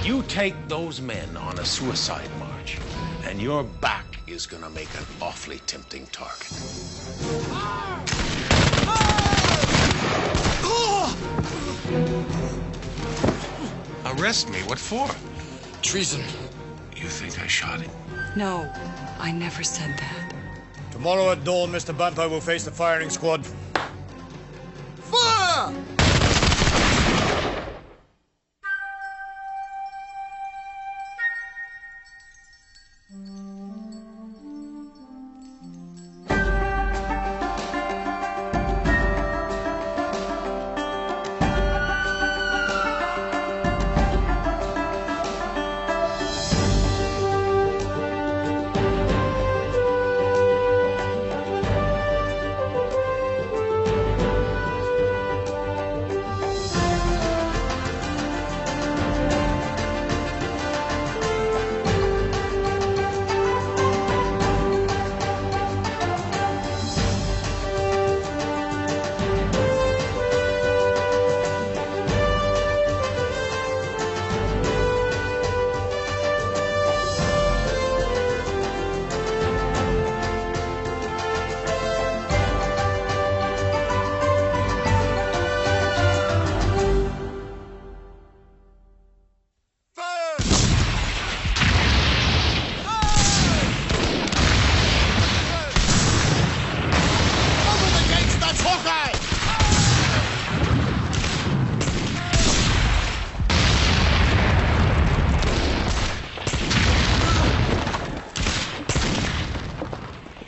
You take those men on a suicide march, and your back is gonna make an awfully tempting target. Arrest me? What for? Treason. You think I shot him? No, I never said that. Tomorrow at dawn, Mr. Bumper will face the firing squad. Fire!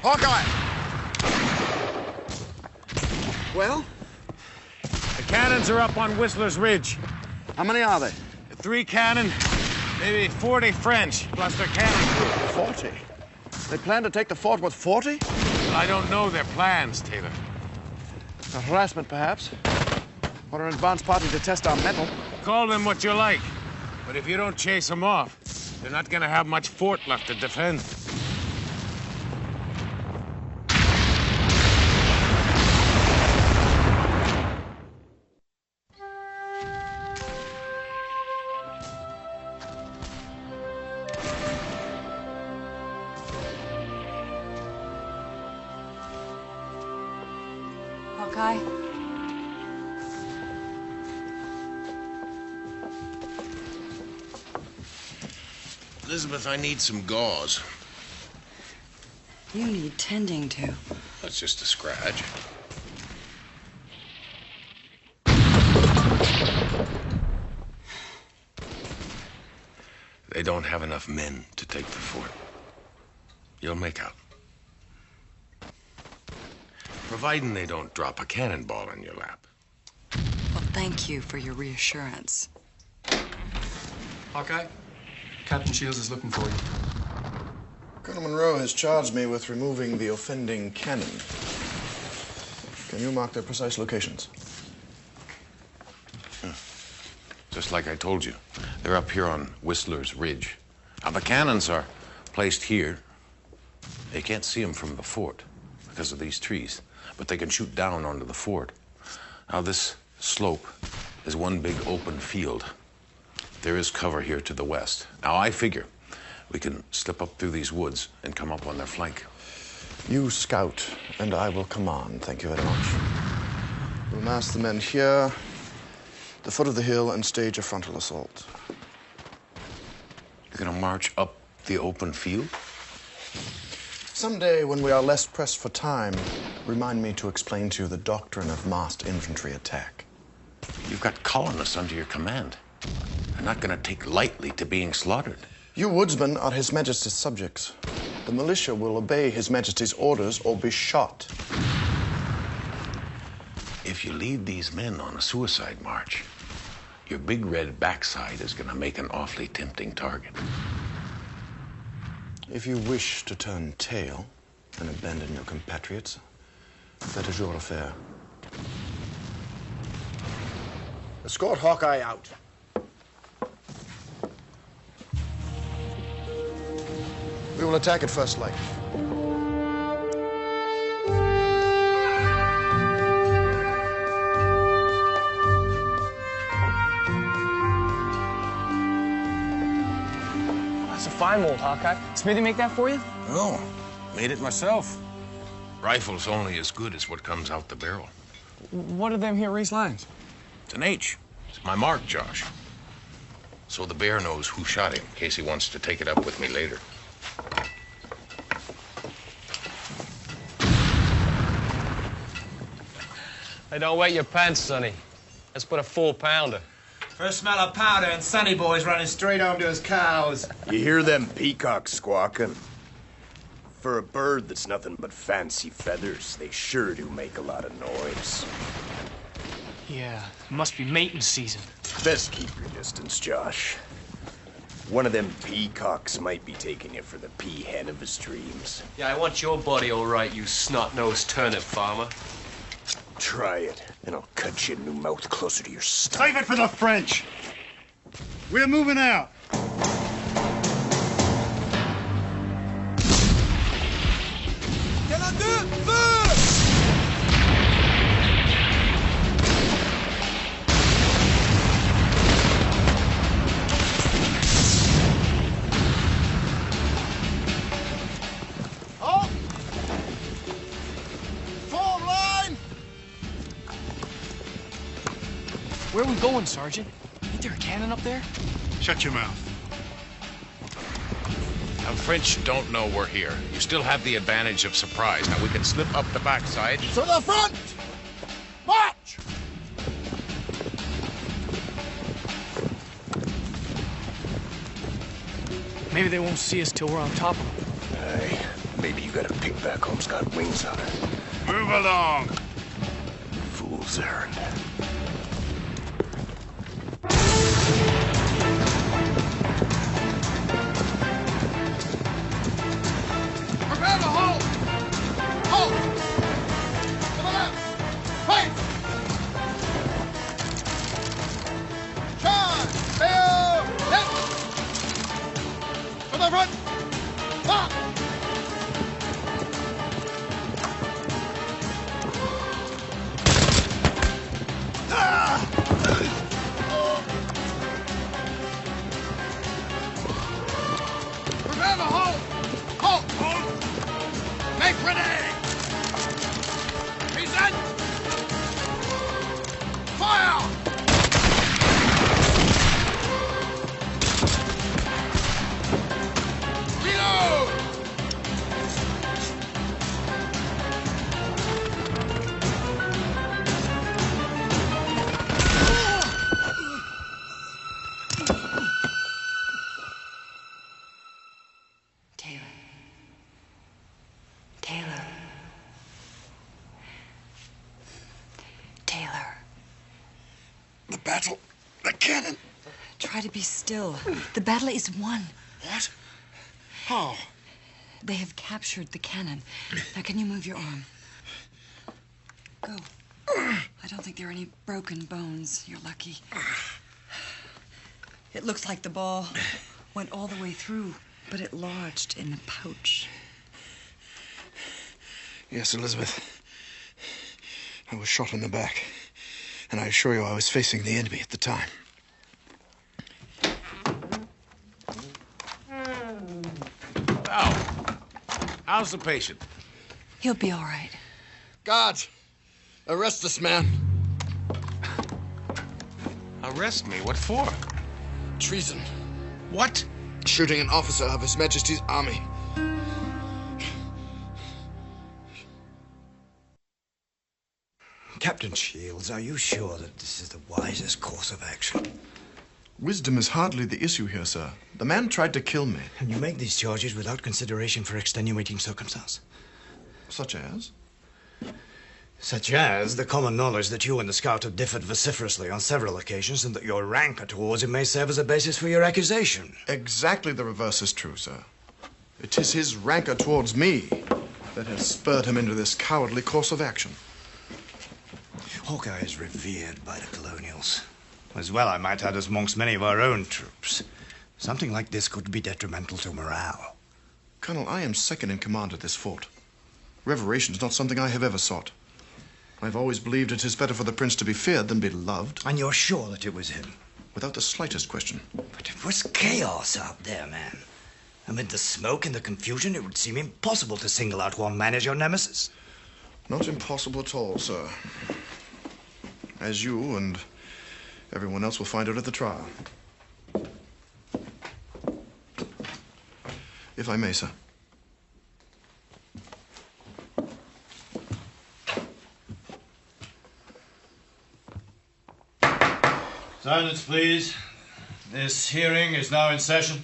Hawkeye! Well? The cannons are up on Whistler's Ridge. How many are they? 3 cannon, maybe 40 French, plus their cannon crew. 40. They plan to take the fort with 40? Well, I don't know their plans, Taylor. A harassment, perhaps? Or an advance party to test our mettle? Call them what you like. But if you don't chase them off, they're not gonna have much fort left to defend. Hawkeye? Elizabeth, I need some gauze. You need tending to. That's just a scratch. They don't have enough men to take the fort. You'll make out. Providing they don't drop a cannonball in your lap. Well, thank you for your reassurance. Hawkeye, Captain Shields is looking for you. Colonel Monroe has charged me with removing the offending cannon. Can you mark their precise locations? Just like I told you, they're up here on Whistler's Ridge. Now, the cannons are placed here. They can't see them from the fort because of these trees, but they can shoot down onto the fort. Now, this slope is one big open field. There is cover here to the west. Now, I figure we can slip up through these woods and come up on their flank. You scout, and I will command. Thank you very much. We'll mass the men here, the foot of the hill, and stage a frontal assault. You're gonna march up the open field? Someday, when we are less pressed for time, remind me to explain to you the doctrine of massed infantry attack. You've got colonists under your command. They're not gonna take lightly to being slaughtered. You woodsmen are His Majesty's subjects. The militia will obey His Majesty's orders or be shot. If you lead these men on a suicide march, your big red backside is gonna make an awfully tempting target. If you wish to turn tail and abandon your compatriots, that is your affair. Escort Hawkeye out. We will attack at first light. fine mold, Hawkeye. Smithy make that for you? No, made it myself. Rifle's only as good as what comes out the barrel. What are them here raised lines? It's an H. It's my mark, Josh. So the bear knows who shot him, in case he wants to take it up with me later. Hey, don't wet your pants, Sonny. Let's put a 4-pounder. First smell of powder and Sonny Boy's running straight home to his cows. You hear them peacocks squawking? For a bird that's nothing but fancy feathers, they sure do make a lot of noise. Yeah, must be mating season. Best keep your distance, Josh. One of them peacocks might be taking you for the peahen of his dreams. Yeah, I want your body all right, you snot-nosed turnip farmer. Try it, and I'll cut your new mouth closer to your stomach. Save it for the French. We're moving out. Where are we going, Sergeant? Ain't there a cannon up there? Shut your mouth. Now, French don't know we're here. You still have the advantage of surprise. Now, we can slip up the backside. To the front! March! Maybe they won't see us till we're on top of them. Aye, maybe you got a pigback home's got wings on it. Move along. Fool's errand. Prepare to halt! Halt! To the left! Fight! Charge! Fail! Left! To the front! Stop! Prepare to halt! Halt! Halt! Make ready! Present! Fire! Reload! Taylor. Taylor. Taylor. The battle. The cannon. Try to be still. The battle is won. What? How? They have captured the cannon. Now, can you move your arm? Go. I don't think there are any broken bones. You're lucky. It looks like the ball went all the way through, but it lodged in the pouch. Yes, Elizabeth. I was shot in the back. And I assure you I was facing the enemy at the time. Now, how's the patient? He'll be all right. Guards, arrest this man. Arrest me? What for? Treason. What? Shooting an officer of His Majesty's army. Captain Shields, are you sure that this is the wisest course of action? Wisdom is hardly the issue here, sir. The man tried to kill me. And you make these charges without consideration for extenuating circumstance? Such as? Such as the common knowledge that you and the scout have differed vociferously on several occasions and that your rancor towards him may serve as a basis for your accusation. Exactly the reverse is true, sir. It is his rancor towards me that has spurred him into this cowardly course of action. Hawkeye is revered by the colonials. As well, I might add, as amongst many of our own troops. Something like this could be detrimental to morale. Colonel, I am second in command at this fort. Reveration is not something I have ever sought. I've always believed it is better for the prince to be feared than be loved. And you're sure that it was him? Without the slightest question. But it was chaos out there, man. Amid the smoke and the confusion, it would seem impossible to single out one man as your nemesis. Not impossible at all, sir. As you and everyone else will find out at the trial. If I may, sir. Silence, please. This hearing is now in session.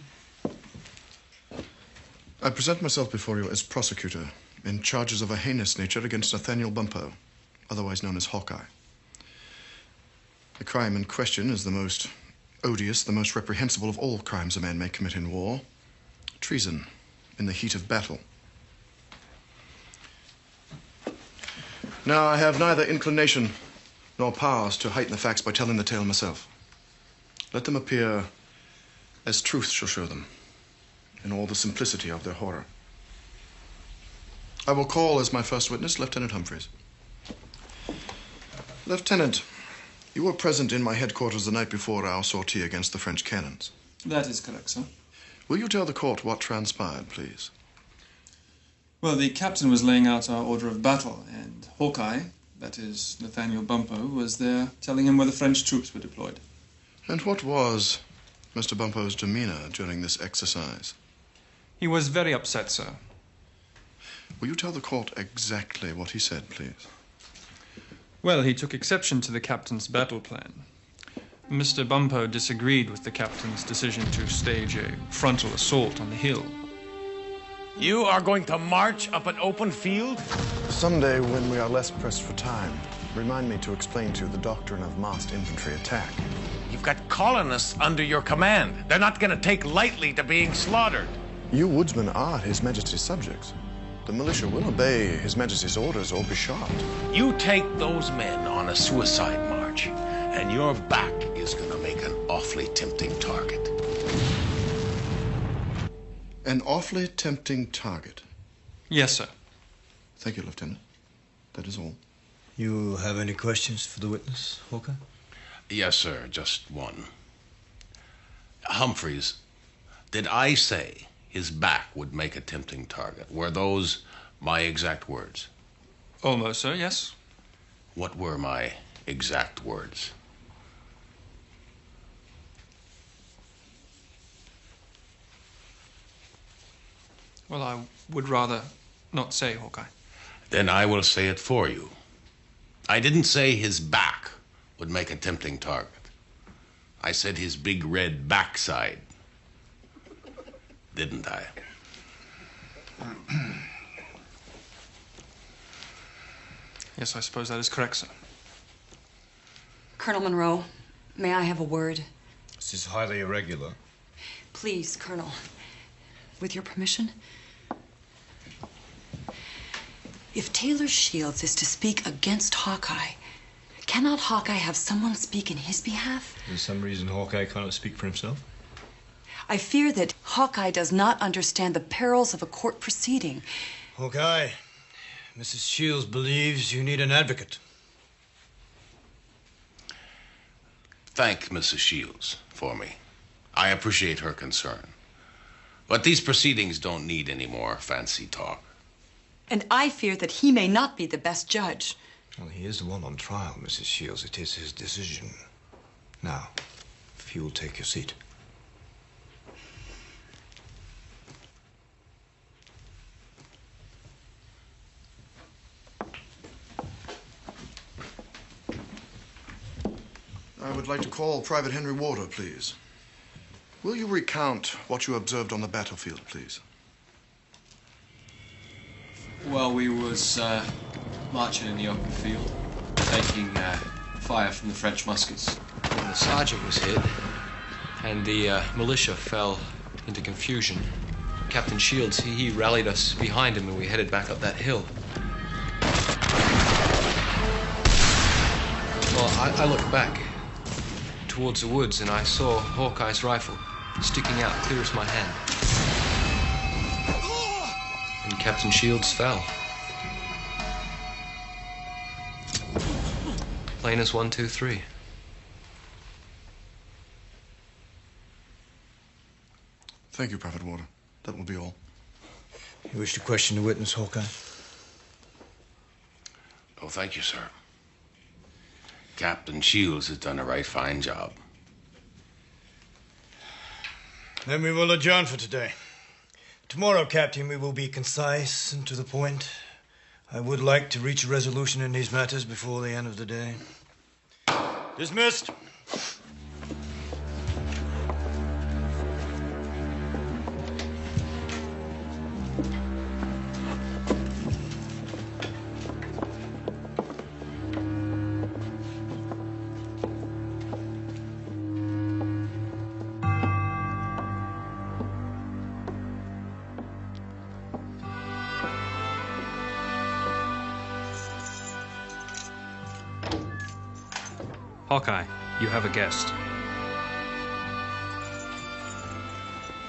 I present myself before you as prosecutor in charges of a heinous nature against Nathaniel Bumpo, otherwise known as Hawkeye. The crime in question is the most odious, the most reprehensible of all crimes a man may commit in war. Treason in the heat of battle. Now, I have neither inclination nor powers to heighten the facts by telling the tale myself. Let them appear as truth shall show them, in all the simplicity of their horror. I will call as my first witness Lieutenant Humphreys. Lieutenant, you were present in my headquarters the night before our sortie against the French cannons. That is correct, sir. Will you tell the court what transpired, please? Well, the captain was laying out our order of battle, and Hawkeye, that is Nathaniel Bumpo, was there telling him where the French troops were deployed. And what was Mr. Bumpo's demeanor during this exercise? He was very upset, sir. Will you tell the court exactly what he said, please? Well, he took exception to the captain's battle plan. Mr. Bumpo disagreed with the captain's decision to stage a frontal assault on the hill. You are going to march up an open field? Someday, when we are less pressed for time, remind me to explain to you the doctrine of massed infantry attack. You've got colonists under your command. They're not going to take lightly to being slaughtered. You woodsmen are His Majesty's subjects. The militia will obey His Majesty's orders or be shot. You take those men on a suicide march, and your back is going to make an awfully tempting target. An awfully tempting target? Yes, sir. Thank you, Lieutenant. That is all. You have any questions for the witness, Hawkeye? Yes, sir, just one. Humphreys, did I say his back would make a tempting target? Were those my exact words? Almost, sir, yes. What were my exact words? Well, I would rather not say, Hawkeye. Then I will say it for you. I didn't say his back would make a tempting target. I said his big red backside. Didn't I? Yes, I suppose that is correct, sir. Colonel Monroe, may I have a word? This is highly irregular. Please, Colonel, with your permission. If Taylor Shields is to speak against Hawkeye, cannot Hawkeye have someone speak in his behalf? Is there some reason Hawkeye cannot speak for himself? I fear that Hawkeye does not understand the perils of a court proceeding. Hawkeye, Mrs. Shields believes you need an advocate. Thank Mrs. Shields for me. I appreciate her concern. But these proceedings don't need any more fancy talk. And I fear that he may not be the best judge. Well, he is the one on trial, Mrs. Shields. It is his decision. Now, if you will take your seat. I would like to call Private Henry Warder, please. Will you recount what you observed on the battlefield, please? Well, we was marching in the open field, taking fire from the French muskets. When the sergeant was hit, and the militia fell into confusion, Captain Shields, he rallied us behind him, and we headed back up that hill. Well, I looked back towards the woods, and I saw Hawkeye's rifle sticking out clear as my hand. And Captain Shields fell. Plain as 1, 2, 3. Thank you, Private Warder. That will be all. You wish to question the witness, Hawkeye? Oh, thank you, sir. Captain Shields has done a right fine job. Then we will adjourn for today. Tomorrow, Captain, we will be concise and to the point. I would like to reach a resolution in these matters before the end of the day. Dismissed. Hawkeye, you have a guest.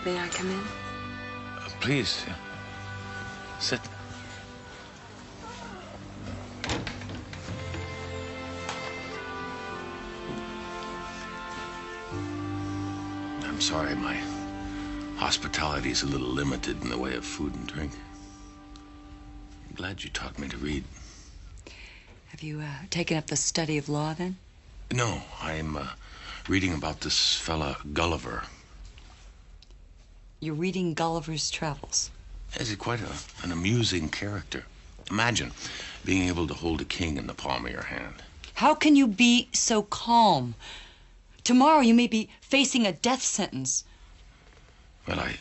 May I come in? Please, sit. I'm sorry, my hospitality is a little limited in the way of food and drink. I'm glad you taught me to read. Have you taken up the study of law, then? No, I'm reading about this fella Gulliver. You're reading Gulliver's Travels. He's quite an amusing character. Imagine being able to hold a king in the palm of your hand. How can you be so calm? Tomorrow you may be facing a death sentence. Well, I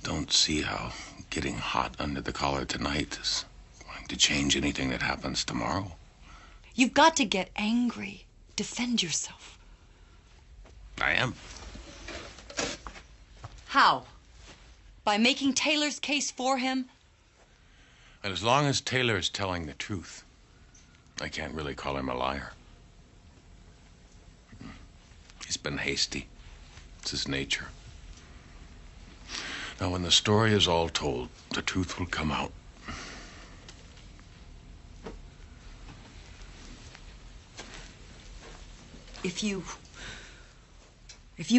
don't see how getting hot under the collar tonight is going to change anything that happens tomorrow. You've got to get angry. Defend yourself. I am. How? By making Taylor's case for him? And as long as Taylor is telling the truth, I can't really call him a liar. He's been hasty. It's his nature. Now, when the story is all told, the truth will come out. If you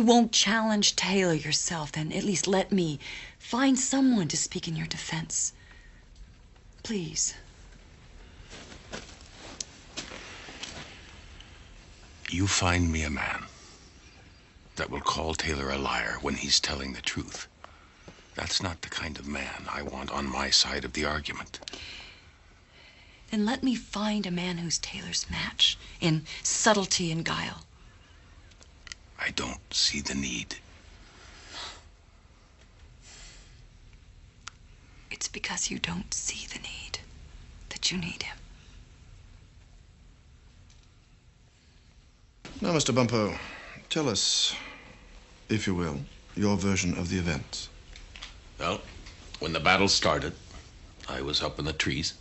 won't challenge Taylor yourself, then at least let me find someone to speak in your defense. Please. You find me a man that will call Taylor a liar when he's telling the truth. That's not the kind of man I want on my side of the argument. Then let me find a man who's Taylor's match in subtlety and guile. I don't see the need. It's because you don't see the need that you need him. Now, Mr. Bumpo, tell us, if you will, your version of the events. Well, when the battle started, I was up in the trees,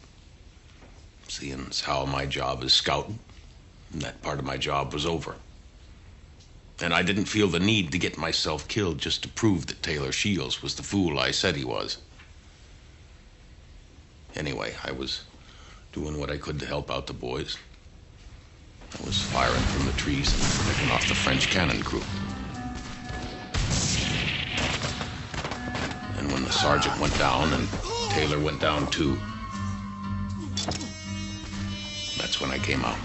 seeing as how my job is scouting, and that part of my job was over. And I didn't feel the need to get myself killed just to prove that Taylor Shields was the fool I said he was. Anyway, I was doing what I could to help out the boys. I was firing from the trees and picking off the French cannon crew. And when the sergeant went down and Taylor went down too, that's when I came out.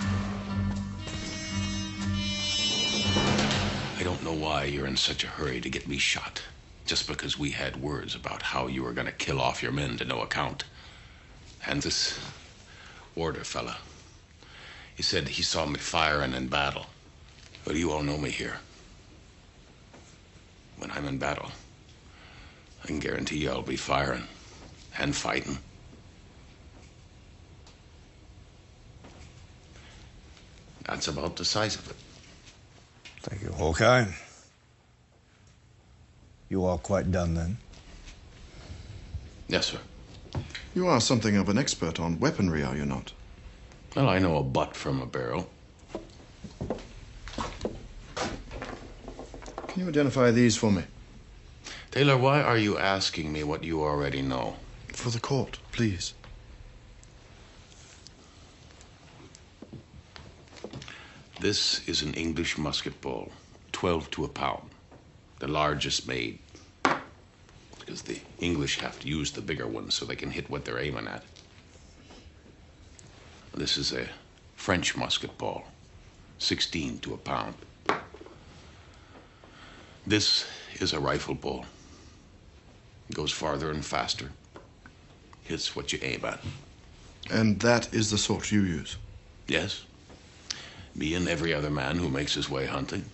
I don't know why you're in such a hurry to get me shot, just because we had words about how you were going to kill off your men to no account. And this Warder fella, he said he saw me firing in battle. But you all know me here. When I'm in battle, I can guarantee you I'll be firing and fighting. That's about the size of it. Thank you, Hawkeye. You are quite done, then? Yes, sir. You are something of an expert on weaponry, are you not? Well, I know a butt from a barrel. Can you identify these for me? Taylor, why are you asking me what you already know? For the court, please. This is an English musket ball, 12 to a pound, the largest made. because the English have to use the bigger ones so they can hit what they're aiming at. This is a French musket ball, 16 to a pound. This is a rifle ball. It goes farther and faster. Hits what you aim at. And that is the sort you use? Yes. Me and every other man who makes his way hunting.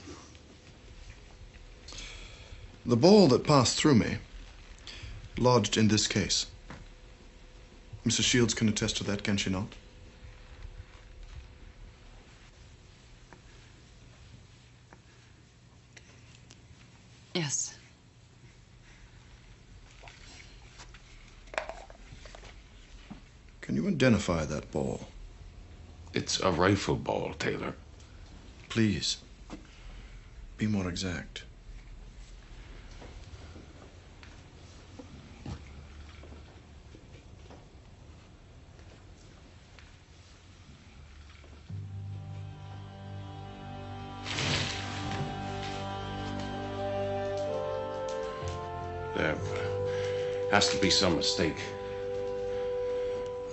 The ball that passed through me lodged in this case. Mrs. Shields can attest to that, can she not? Yes. Can you identify that ball? It's a rifle ball, Taylor. Please, be more exact. There has to be some mistake.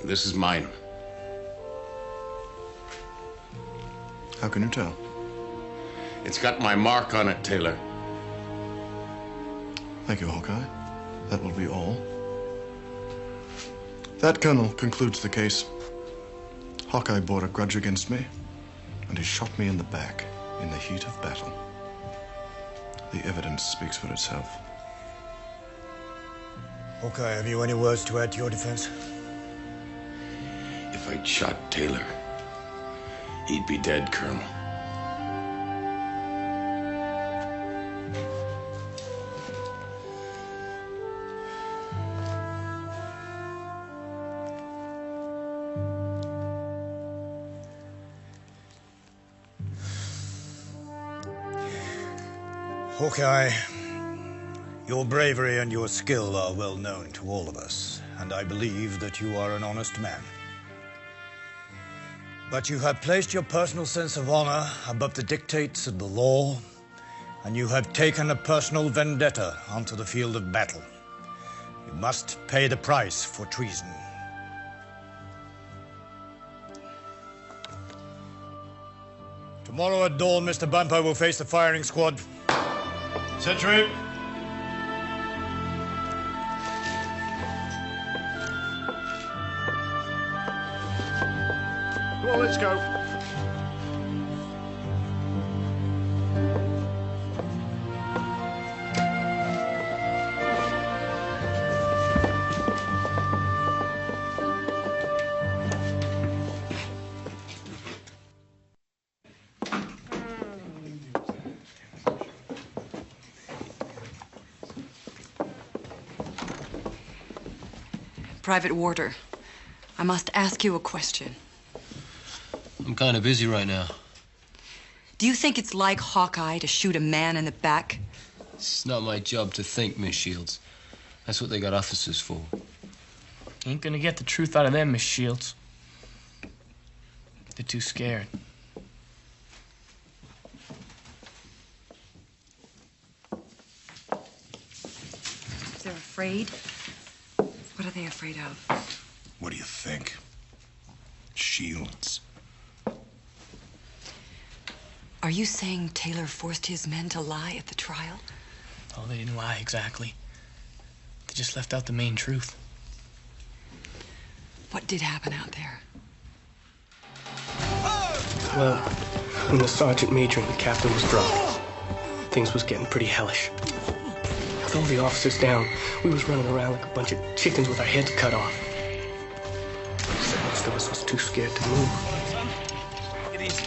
This is mine. How can you tell? It's got my mark on it, Taylor. Thank you, Hawkeye. That will be all. That, Colonel, concludes the case. Hawkeye bore a grudge against me, and he shot me in the back in the heat of battle. The evidence speaks for itself. Hawkeye, have you any words to add to your defense? If I'd shot Taylor, he'd be dead, Colonel. Hawkeye, your bravery and your skill are well known to all of us, and I believe that you are an honest man. But you have placed your personal sense of honor above the dictates of the law, and you have taken a personal vendetta onto the field of battle. You must pay the price for treason. Tomorrow at dawn, Mr. Bumpo will face the firing squad. Sentry. Come on, let's go. Private Warder, I must ask you a question. I'm kind of busy right now. Do you think it's like Hawkeye to shoot a man in the back? It's not my job to think, Miss Shields. That's what they got officers for. Ain't gonna get the truth out of them, Miss Shields. They're too scared. They're afraid? What are they afraid of? What do you think? Shields. Are you saying Taylor forced his men to lie at the trial? Oh, they didn't lie exactly. They just left out the main truth. What did happen out there? Well, when the sergeant major and the captain was dropped, things was getting pretty hellish. With all the officers down, we was running around like a bunch of chickens with our heads cut off. Most of us was too scared to move. Take it easy.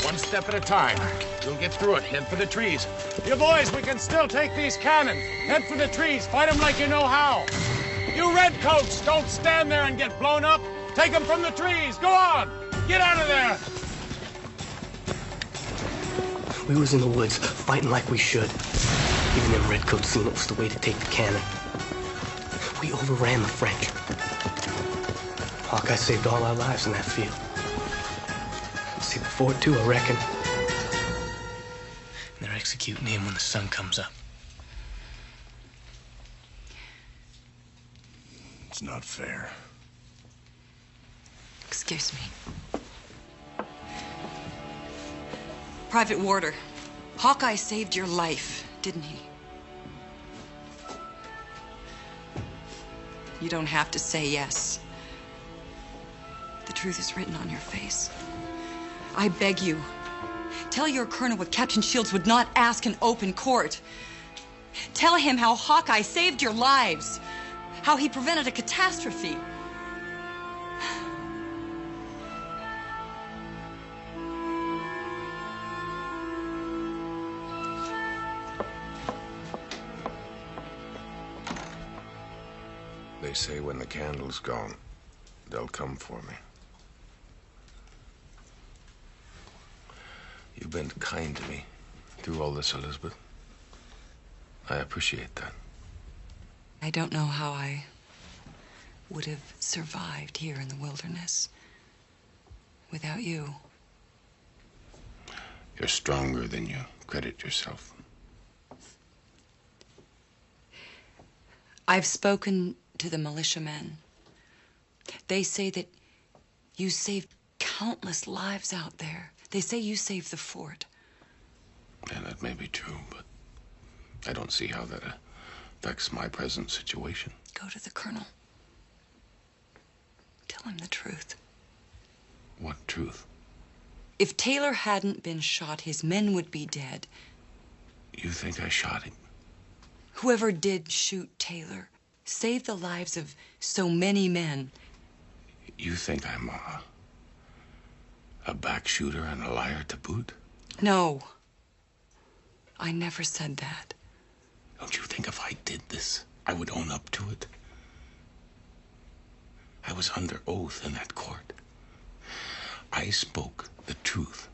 One step at a time. You'll get through it. Head for the trees. You boys, we can still take these cannons. Head for the trees. Fight them like you know how. You redcoats, don't stand there and get blown up. Take them from the trees. Go on. Get out of there. We was in the woods, fighting like we should. Even them redcoats seen it was the way to take the cannon. We overran the French. Hawkeye saved all our lives in that field. See the fort, too, I reckon. They're executing him when the sun comes up. It's not fair. Excuse me. Private Warder, Hawkeye saved your life, didn't he? You don't have to say yes. The truth is written on your face. I beg you, tell your colonel what Captain Shields would not ask in open court. Tell him how Hawkeye saved your lives, how he prevented a catastrophe. They say when the candle's gone, they'll come for me. You've been kind to me through all this, Elizabeth. I appreciate that. I don't know how I would have survived here in the wilderness without you. You're stronger than you credit yourself. I've spoken to the militiamen. They say that you saved countless lives out there. They say you saved the fort. And that may be true, but I don't see how that affects my present situation. Go to the colonel. Tell him the truth. What truth? If Taylor hadn't been shot, his men would be dead. You think I shot him? Whoever did shoot Taylor saved the lives of so many men. You think I'm a back shooter and a liar to boot? No. I never said that. Don't you think if I did this, I would own up to it? I was under oath in that court. I spoke the truth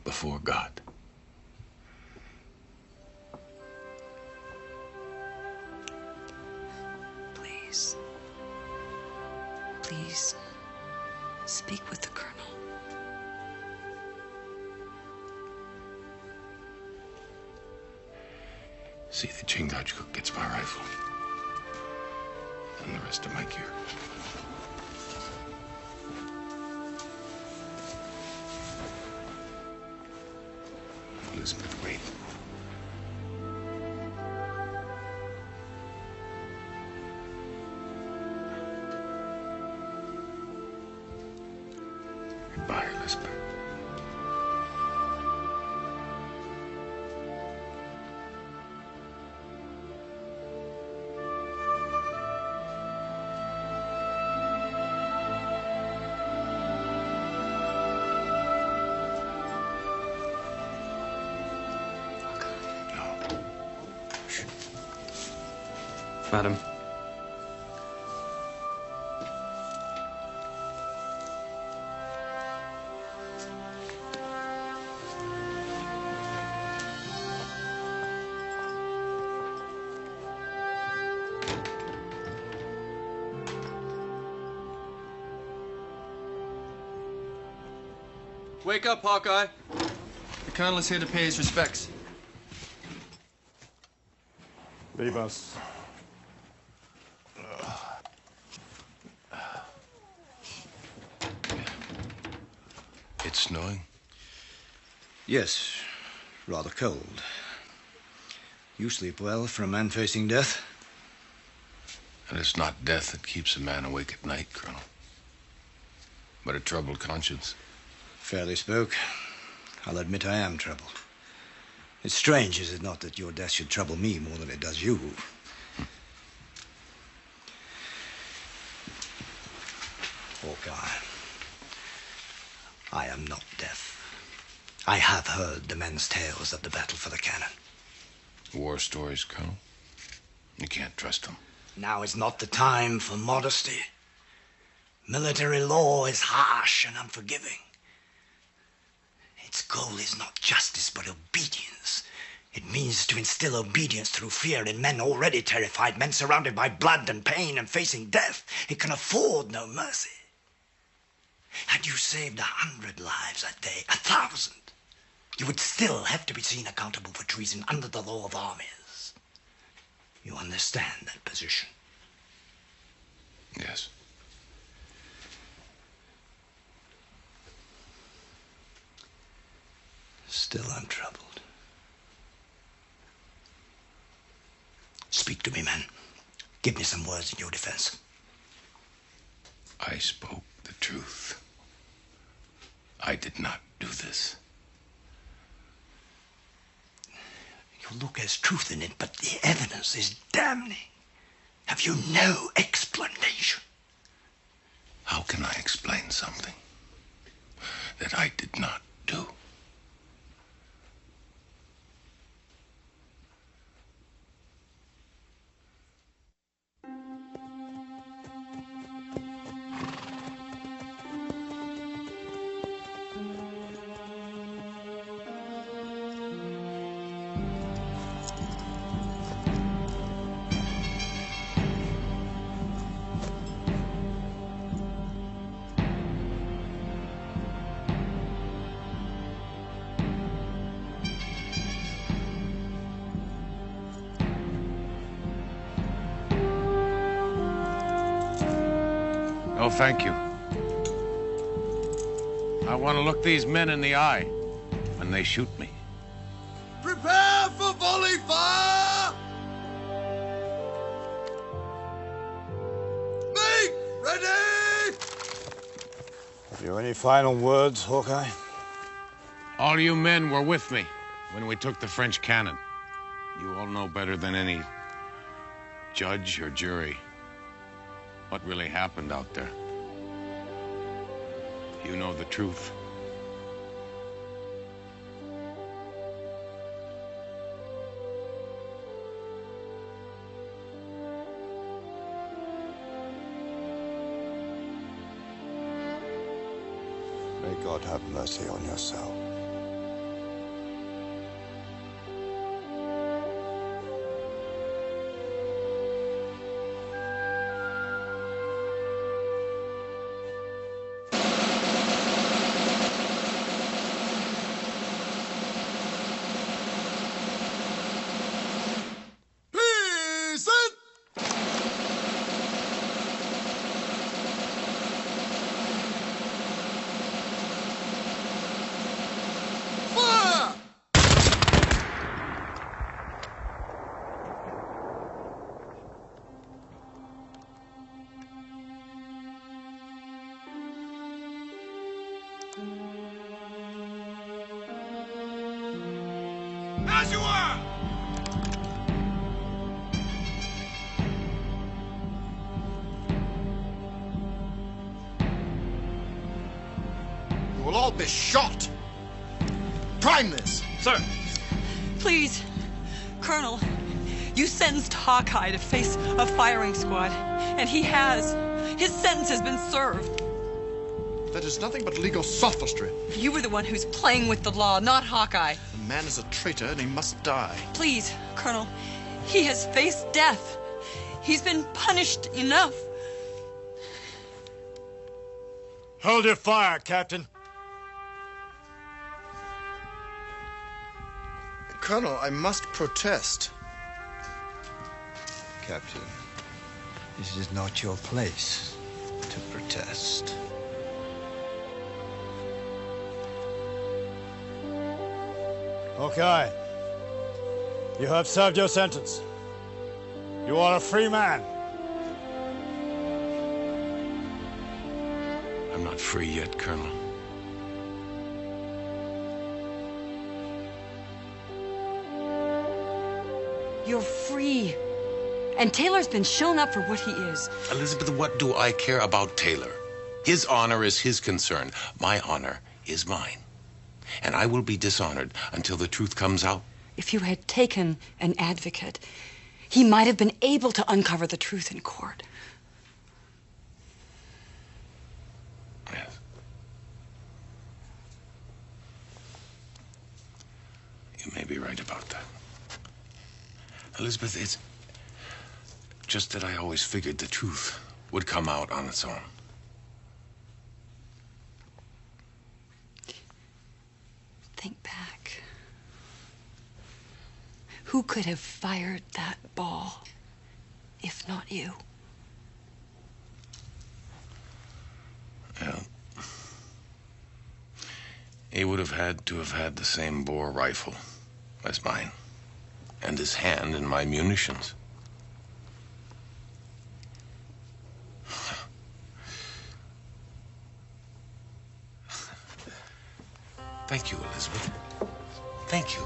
before God. Please. Please, speak with the colonel. See that Chingachgook gets my rifle and the rest of my gear. Elizabeth, wait. Goodbye, Elizabeth. Madam. Wake up, Hawkeye. The colonel is here to pay his respects. Leave us. It's snowing? Yes, rather cold. You sleep well for a man facing death? And it's not death that keeps a man awake at night, Colonel, but a troubled conscience. Fairly spoke. I'll admit I am troubled. It's strange, is it not, that your death should trouble me more than it does you? Hawkeye, I am not deaf. I have heard the men's tales of the battle for the cannon. War stories, Colonel. You can't trust them. Now is not the time for modesty. Military law is harsh and unforgiving. Its goal is not justice, but obedience. It means to instill obedience through fear in men already terrified, men surrounded by blood and pain and facing death. It can afford no mercy. Had you saved 100 lives that day, 1,000, you would still have to be seen accountable for treason under the law of armies. You understand that position? Yes. Still untroubled. Speak to me, man. Give me some words in your defense. I spoke the truth. I did not do this. You look as truth in it, but the evidence is damning. Have you no explanation? How can I explain something that I did not do? No, thank you. I want to look these men in the eye when they shoot me. Prepare for volley fire! Make ready! Have you any final words, Hawkeye? All you men were with me when we took the French cannon. You all know better than any judge or jury what really happened out there. You know the truth. May God have mercy on your soul. As you are! You will all be shot. Prime this. Sir. Please, Colonel, you sentenced Hawkeye to face a firing squad, and he has. His sentence has been served. That is nothing but legal sophistry. You were the one who's playing with the law, not Hawkeye. The man is a traitor and he must die. Please, Colonel, he has faced death. He's been punished enough. Hold your fire, Captain. Colonel, I must protest. Captain, this is not your place to protest. Okay. You have served your sentence. You are a free man. I'm not free yet, Colonel. You're free. And Taylor's been shown up for what he is. Elizabeth, what do I care about Taylor? His honor is his concern. My honor is mine. And I will be dishonored until the truth comes out. If you had taken an advocate, he might have been able to uncover the truth in court. Yes. You may be right about that. Elizabeth, it's just that I always figured the truth would come out on its own. Think back. Who could have fired that ball if not you? He would have had to have had the same bore rifle as mine, and his hand in my munitions. Thank you, Elizabeth. Thank you.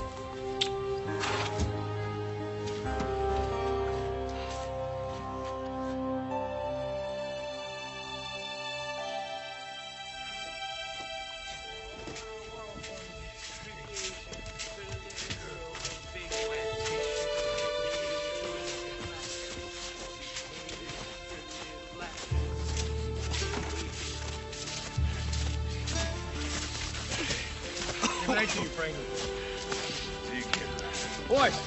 Good night to you, Franklin. See you, kid. Boys.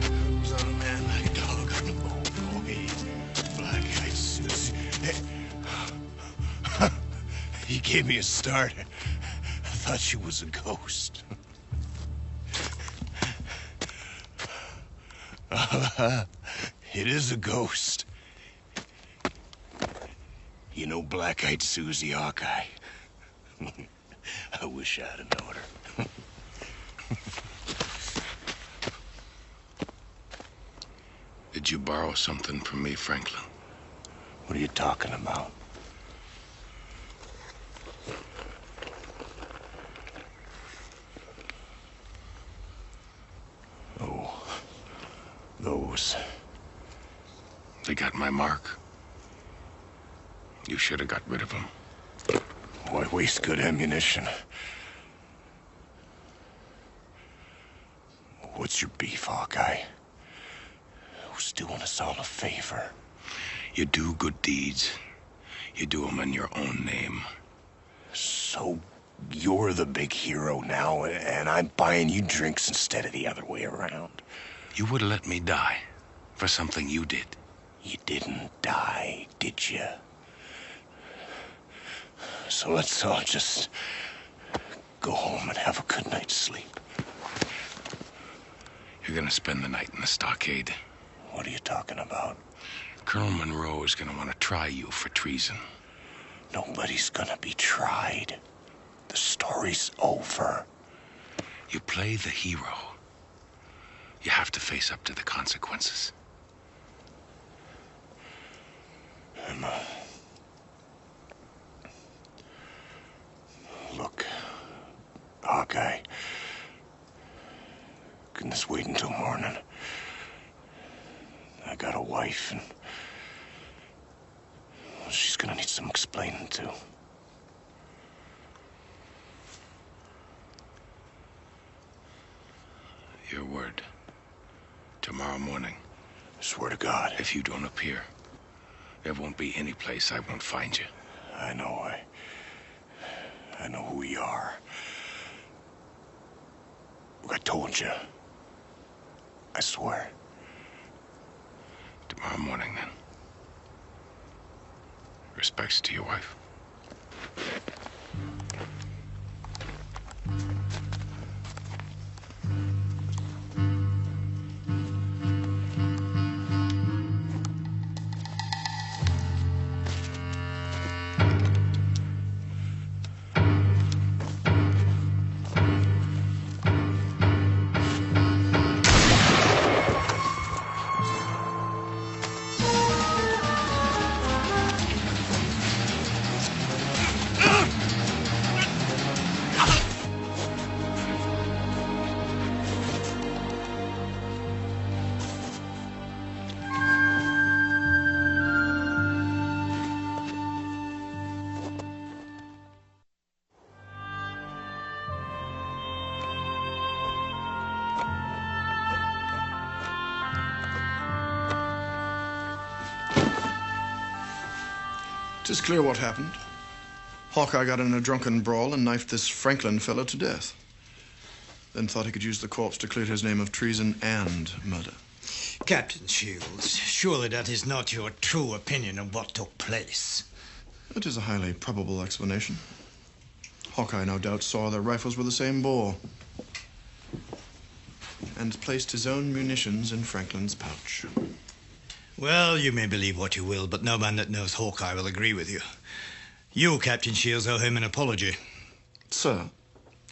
Comes on a man like a dog on a bone, boy. Black-eyed Susie. He gave me a start. I thought she was a ghost. It is a ghost. You know Black-eyed Susie, Hawkeye? I wish I'd have known her. Did you borrow something from me, Franklin? What are you talking about? Oh, those. They got my mark. You should have got rid of them. Why waste good ammunition? What's your beef, Hawkeye? Who's doing us all a favor? You do good deeds. You do them in your own name. So you're the big hero now, and I'm buying you drinks instead of the other way around. You would have let me die for something you did. You didn't die, did you? So let's all just go home and have a good night's sleep. You're gonna spend the night in the stockade. What are you talking about? Colonel Monroe is gonna want to try you for treason. Nobody's gonna be tried. The story's over. You play the hero. You have to face up to the consequences. Emma. Look, Hawkeye. Can this wait until morning? I got a wife, and well, she's gonna need some explaining to. Your word. Tomorrow morning. Swear to God. If you don't appear, there won't be any place I won't find you. I know. I know who we are. Look, I told you. I swear. Tomorrow morning, then. Respects to your wife. It's clear what happened. Hawkeye got in a drunken brawl and knifed this Franklin fellow to death. Then thought he could use the corpse to clear his name of treason and murder. Captain Shields, surely that is not your true opinion of what took place. It is a highly probable explanation. Hawkeye no doubt saw their rifles were the same bore and placed his own munitions in Franklin's pouch. Well, you may believe what you will, but no man that knows Hawkeye will agree with you. You, Captain Shields, owe him an apology. Sir?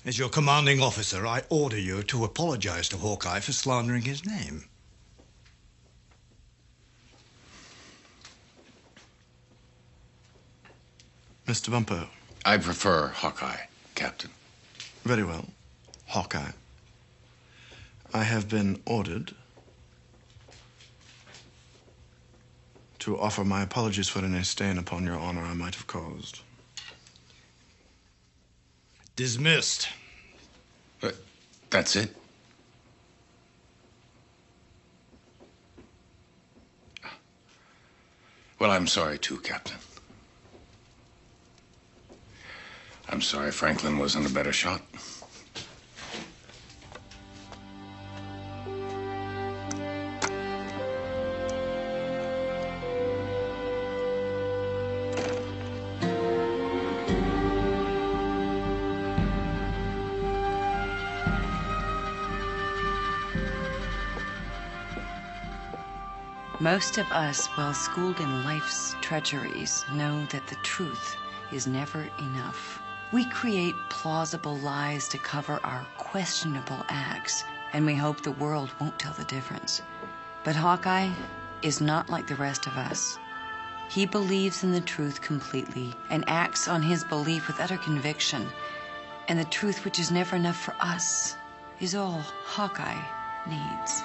As your commanding officer, I order you to apologize to Hawkeye for slandering his name. Mr. Bumpo. I prefer Hawkeye, Captain. Very well. Hawkeye. I have been ordered to offer my apologies for any stain upon your honor I might have caused. Dismissed. That's it? Well, I'm sorry too, Captain. I'm sorry Franklin wasn't a better shot. Most of us, well schooled in life's treacheries, know that the truth is never enough. We create plausible lies to cover our questionable acts, and we hope the world won't tell the difference. But Hawkeye is not like the rest of us. He believes in the truth completely and acts on his belief with utter conviction. And the truth, which is never enough for us, is all Hawkeye needs.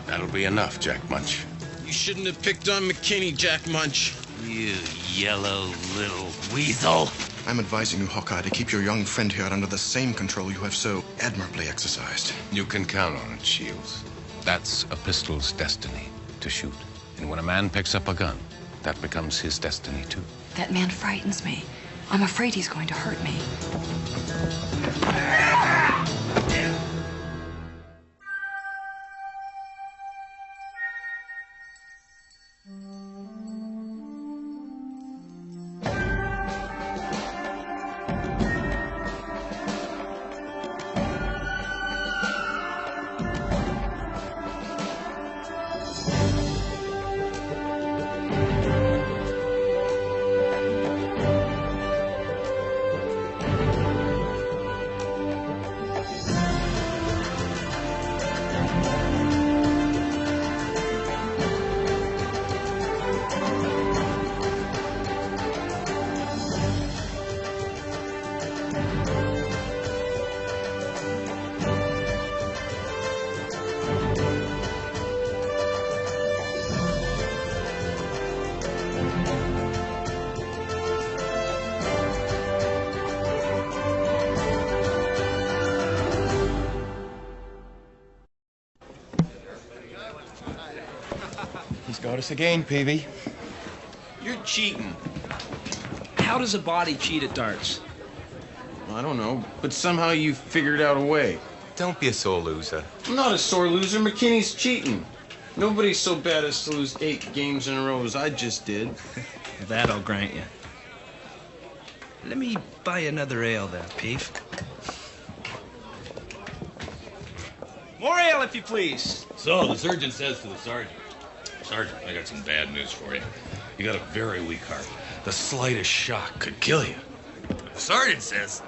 That'll be enough, Jack Munch. You shouldn't have picked on McKinney, Jack Munch. You yellow little weasel. I'm advising you, Hawkeye, to keep your young friend here under the same control you have so admirably exercised. You can count on it, Shields. That's a pistol's destiny, to shoot. And when a man picks up a gun, that becomes his destiny, too. That man frightens me. I'm afraid he's going to hurt me. He's got us again, Peavy. You're cheating. How does a body cheat at darts? I don't know, but somehow you figured out a way. Don't be a sore loser. I'm not a sore loser. McKinney's cheating. Nobody's so bad as to lose 8 games in a row as I just did. That I'll grant you. Let me buy another ale there, Peeve. More ale, if you please. So, the surgeon says to the sergeant, Sergeant, I got some bad news for you. You got a very weak heart. The slightest shock could kill you. The sergeant says...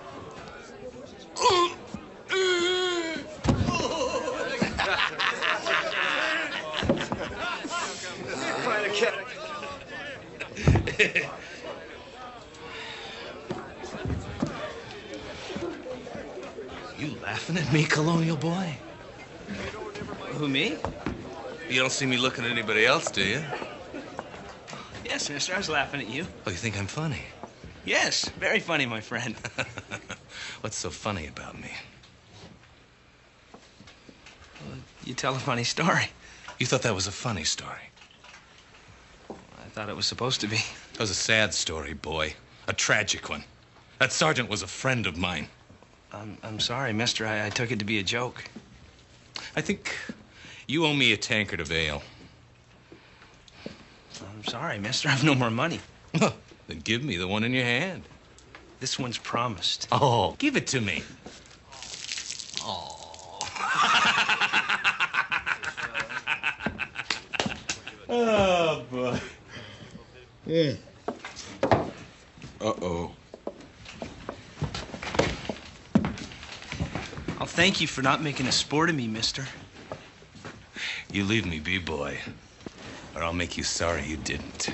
You laughing at me, colonial boy? Who, me? You don't see me looking at anybody else, do you? Yes, mister, I was laughing at you. Oh, you think I'm funny? Yes, very funny, my friend. What's so funny about me? Well, you tell a funny story. You thought that was a funny story? I thought it was supposed to be. It was a sad story, boy. A tragic one. That sergeant was a friend of mine. I'm sorry, mister. I took it to be a joke. I think you owe me a tankard of ale. I'm sorry, mister. I've no more money. Then give me the one in your hand. This one's promised. Oh, give it to me. Oh, boy. Yeah. Uh-oh. I'll thank you for not making a sport of me, mister. You leave me be, boy, or I'll make you sorry you didn't.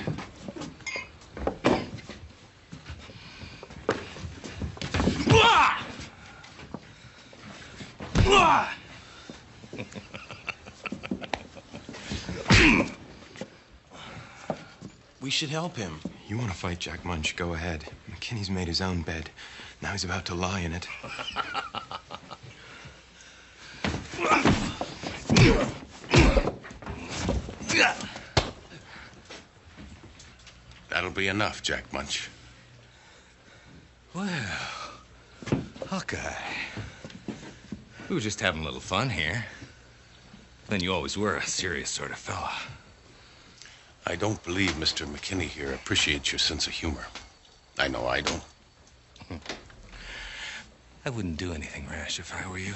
We should help him. You want to fight Jack Munch, go ahead. McKinney's made his own bed. Now he's about to lie in it. That'll be enough, Jack Munch. Well, Hawkeye. We were just having a little fun here. Then you always were a serious sort of fella. I don't believe Mr. McKinney here appreciates your sense of humor. I know I don't. I wouldn't do anything rash if I were you.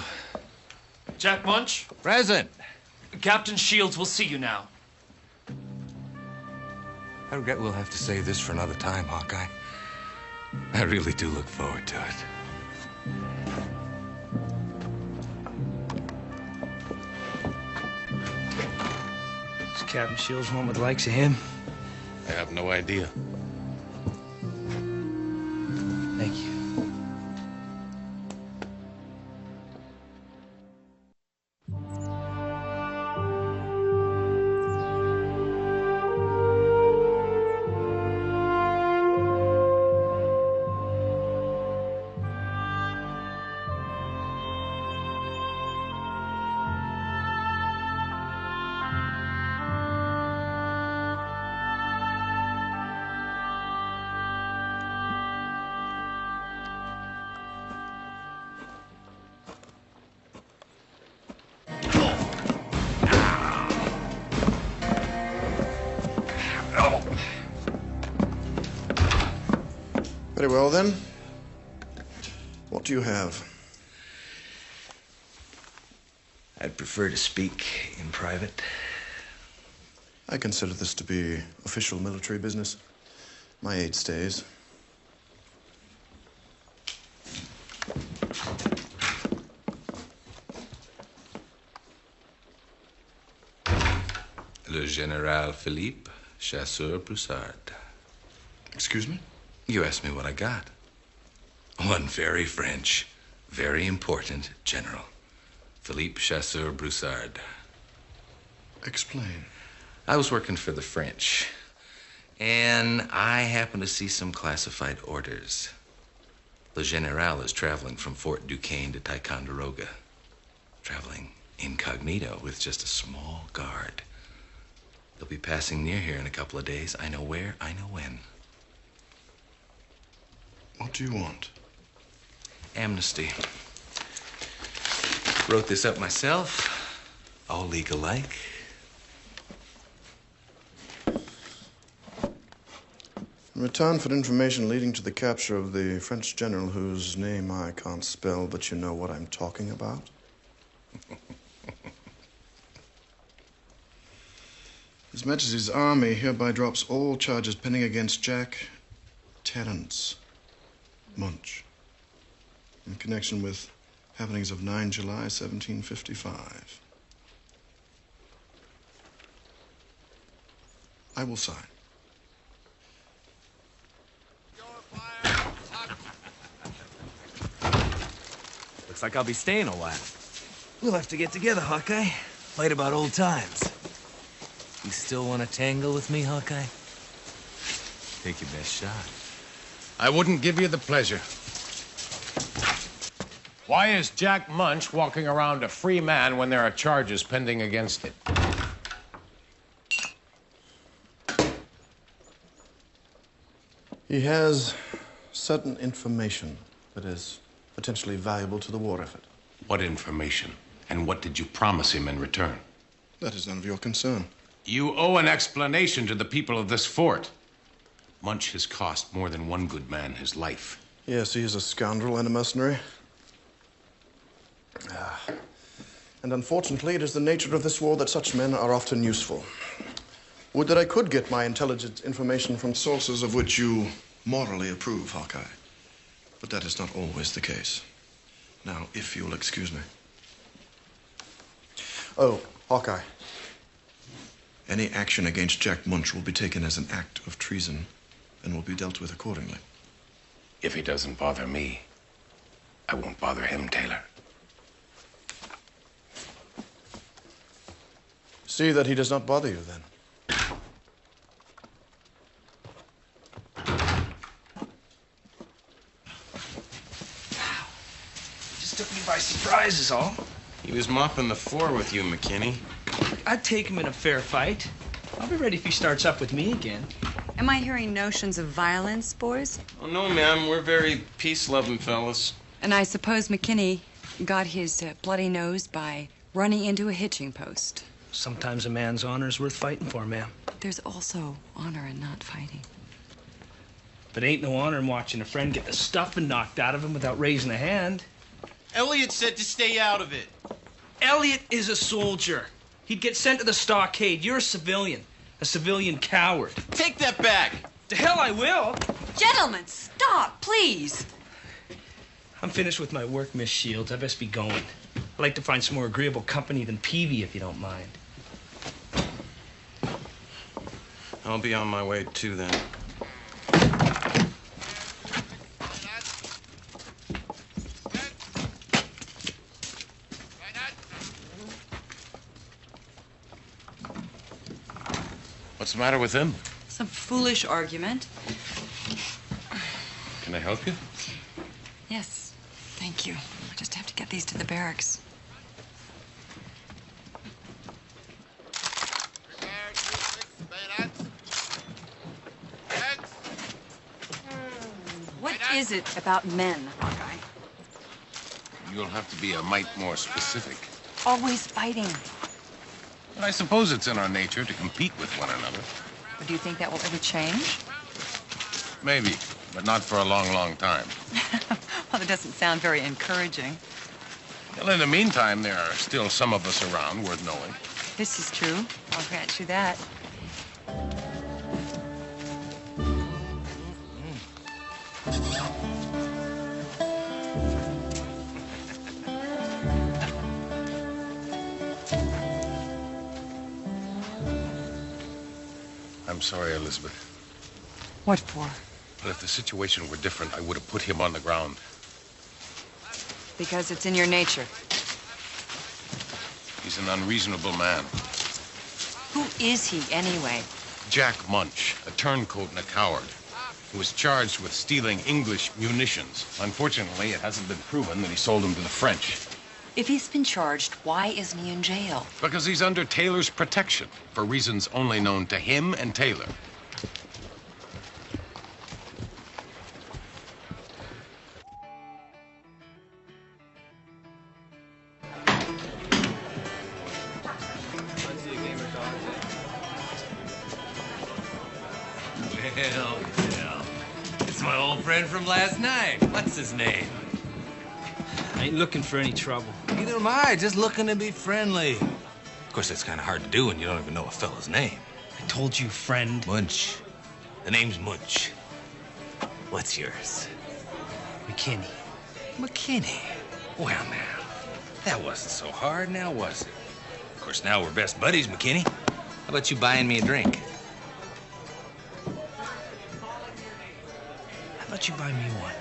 Jack Munch? Present. Captain Shields will see you now. I regret we'll have to save this for another time, Hawkeye. I really do look forward to it. Does Captain Shields want what the likes of him? I have no idea. Thank you. Very well, then. What do you have? I'd prefer to speak in private. I consider this to be official military business. My aide stays. Le Général Philippe Chasseur-Broussard. Excuse me? You asked me what I got. One very French, very important general. Philippe Chasseur-Broussard. Explain. I was working for the French, and I happened to see some classified orders. Le Général is traveling from Fort Duquesne to Ticonderoga. Traveling incognito with just a small guard. They'll be passing near here in a couple of days. I know where, I know when. What do you want? Amnesty. Wrote this up myself. All legal-like. In return for information leading to the capture of the French general whose name I can't spell, but you know what I'm talking about. His Majesty's Army hereby drops all charges pending against Jack Terence Munch in connection with happenings of 9 July 1755. I will sign. Looks like I'll be staying a while. We'll have to get together, Hawkeye. Fight about old times. You still want to tangle with me, Hawkeye? Take your best shot. I wouldn't give you the pleasure. Why is Jack Munch walking around a free man when there are charges pending against him? He has certain information that is potentially valuable to the war effort. What information? And what did you promise him in return? That is none of your concern. You owe an explanation to the people of this fort. Munch has cost more than one good man his life. Yes, he is a scoundrel and a mercenary. And unfortunately, it is the nature of this war that such men are often useful. Would that I could get my intelligence information from sources of which you morally approve, Hawkeye. But that is not always the case. Now, if you'll excuse me. Oh, Hawkeye. Any action against Jack Munch will be taken as an act of treason and will be dealt with accordingly. If he doesn't bother me, I won't bother him, Taylor. See that he does not bother you, then. Just took me by surprise is all. He was mopping the floor with you, McKinney. I'd take him in a fair fight. I'll be ready if he starts up with me again. Am I hearing notions of violence, boys? Oh, no, ma'am. We're very peace-loving fellas. And I suppose McKinney got his bloody nose by running into a hitching post. Sometimes a man's honor is worth fighting for, ma'am. There's also honor in not fighting. But ain't no honor in watching a friend get the stuffing knocked out of him without raising a hand. Elliot said to stay out of it. Elliot is a soldier. He'd get sent to the stockade. You're a civilian coward. Take that back. To hell I will. Gentlemen, stop, please. I'm finished with my work, Miss Shields. I best be going. I'd like to find some more agreeable company than Peavy, if you don't mind. I'll be on my way, too, then. What's the matter with him? Some foolish argument. Can I help you? Yes, thank you. I just have to get these to the barracks. What is it about men, Hawkeye? You'll have to be a mite more specific. Always fighting. But I suppose it's in our nature to compete with one another. But do you think that will ever change? Maybe, but not for a long, long time. Well, that doesn't sound very encouraging. Well, in the meantime, there are still some of us around worth knowing. This is true. I'll grant you that. I'm sorry, Elizabeth. What for? But if the situation were different, I would have put him on the ground. Because it's in your nature. He's an unreasonable man. Who is he, anyway? Jack Munch, a turncoat and a coward, who was charged with stealing English munitions. Unfortunately, it hasn't been proven that he sold them to the French. If he's been charged, why isn't he in jail? Because he's under Taylor's protection, for reasons only known to him and Taylor. Well, my old friend from last night. What's his name? I ain't looking for any trouble. Neither am I, just looking to be friendly. Of course, that's kind of hard to do when you don't even know a fellow's name. I told you, friend. Munch. The name's Munch. What's yours? McKinney. McKinney. Well, now, that wasn't so hard, now was it? Of course, now we're best buddies, McKinney. How about you buying me a drink? How about you buy me one?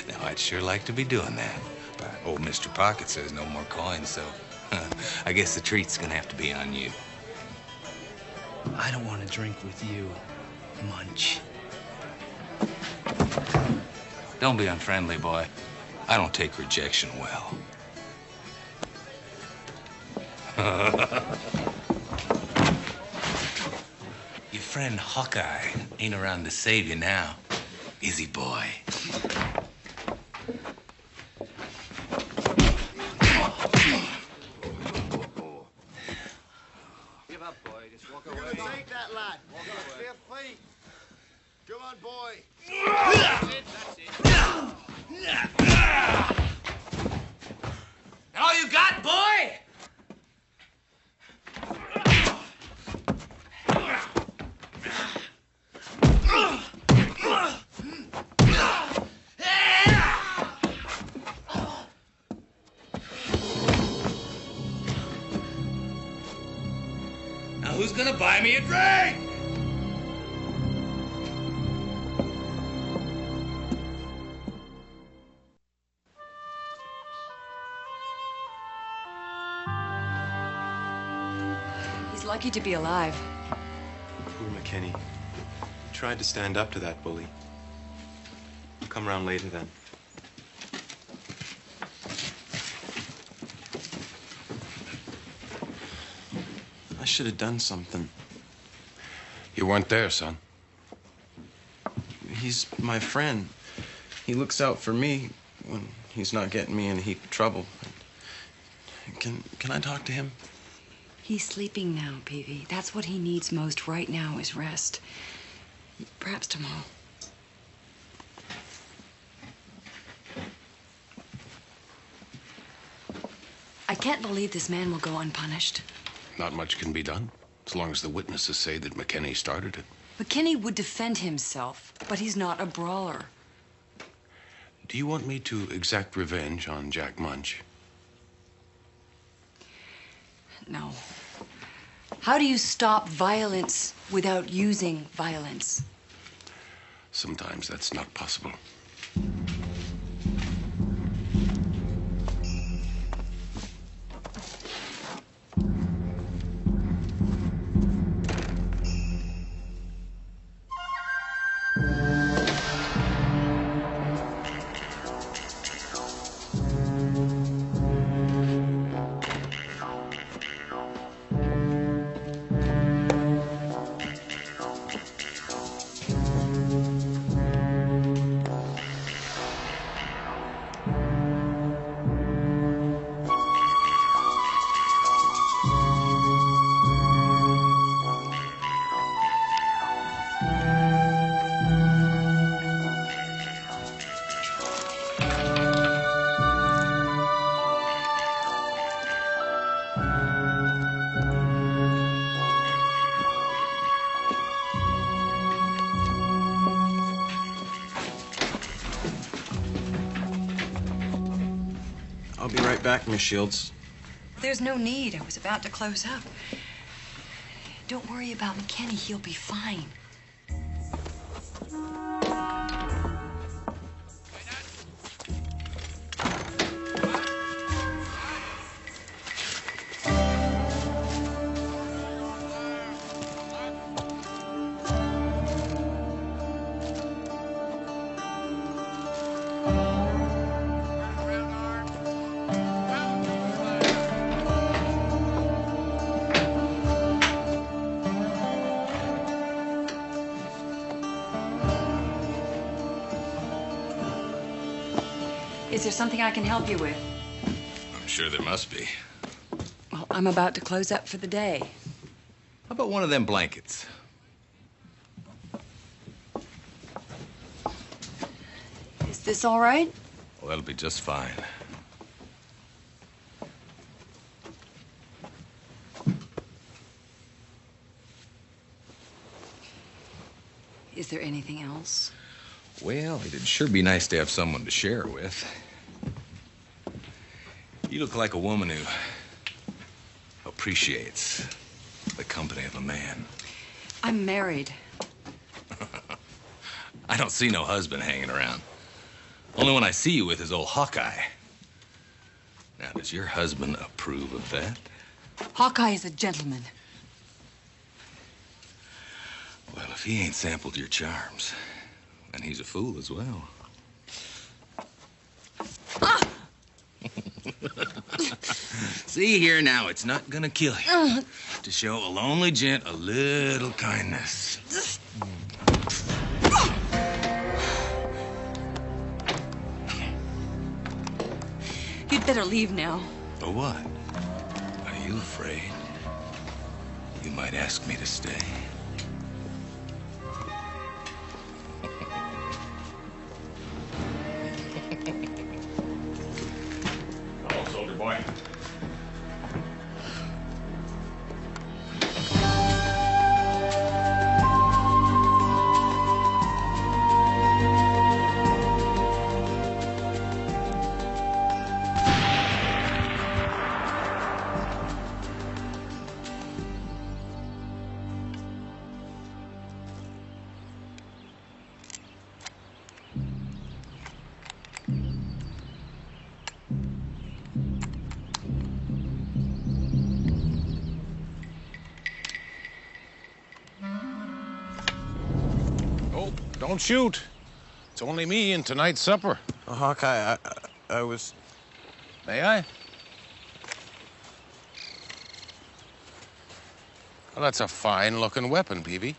Now, I'd sure like to be doing that. But old Mr. Pocket says no more coins, so I guess the treat's gonna have to be on you. I don't want to drink with you, Munch. Don't be unfriendly, boy. I don't take rejection well. Your friend Hawkeye ain't around to save you now, is he, boy? Give up, boy. Just walk away. You're gonna take that, lad. Walk away. Bare feet. Come on, boy. That's it. All you got, boy? Now who's gonna buy me a drink? He's lucky to be alive. Poor McKinney. Tried to stand up to that bully. I'll come around later then. I should have done something. You weren't there, son. He's my friend. He looks out for me when he's not getting me in a heap of trouble. Can I talk to him? He's sleeping now, Peavy. That's what he needs most right now is rest. Perhaps tomorrow. I can't believe this man will go unpunished. Not much can be done, as long as the witnesses say that McKinney started it. McKinney would defend himself, but he's not a brawler. Do you want me to exact revenge on Jack Munch? No. How do you stop violence without using violence? Sometimes that's not possible. I'll be right back, Miss Shields. There's no need. I was about to close up. Don't worry about McKinney. He'll be fine. Is there something I can help you with? I'm sure there must be. Well, I'm about to close up for the day. How about one of them blankets? This all right? Well, that'll be just fine. Is there anything else? Well, it'd sure be nice to have someone to share with. You look like a woman who appreciates the company of a man. I'm married. I don't see no husband hanging around. Only one I see you with is old Hawkeye. Now, does your husband approve of that? Hawkeye is a gentleman. Well, if he ain't sampled your charms, then he's a fool as well. Ah! See here now, it's not gonna kill you. To show a lonely gent a little kindness. You'd better leave now. Or what? Are you afraid? You might ask me to stay. Hello, soldier boy. Don't shoot. It's only me and tonight's supper. Oh, Hawkeye, I was... May I? Well, that's a fine-looking weapon, Peavy.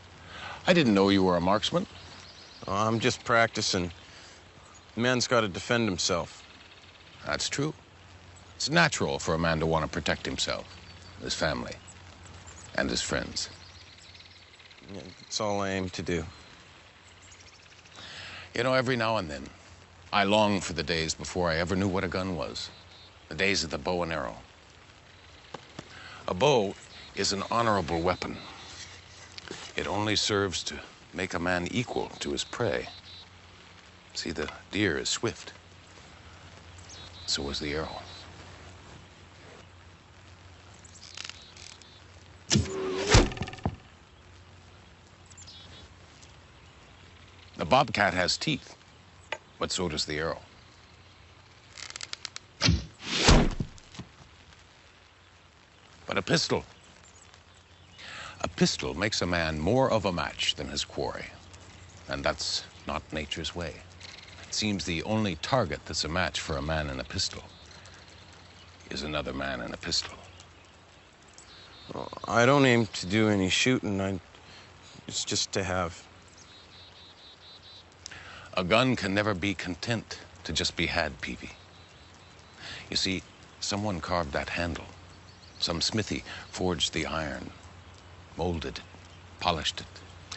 I didn't know you were a marksman. Oh, I'm just practicing. The man's got to defend himself. That's true. It's natural for a man to want to protect himself, his family, and his friends. Yeah, that's all I aim to do. You know, every now and then, I long for the days before I ever knew what a gun was. The days of the bow and arrow. A bow is an honorable weapon. It only serves to make a man equal to his prey. See, the deer is swift. So is the arrow. The bobcat has teeth, but so does the arrow. But a pistol makes a man more of a match than his quarry. And that's not nature's way. It seems the only target that's a match for a man in a pistol is another man in a pistol. Well, I don't aim to do any shooting. It's just to have. A gun can never be content to just be had, Peavy. You see, someone carved that handle. Some smithy forged the iron, molded it, polished it.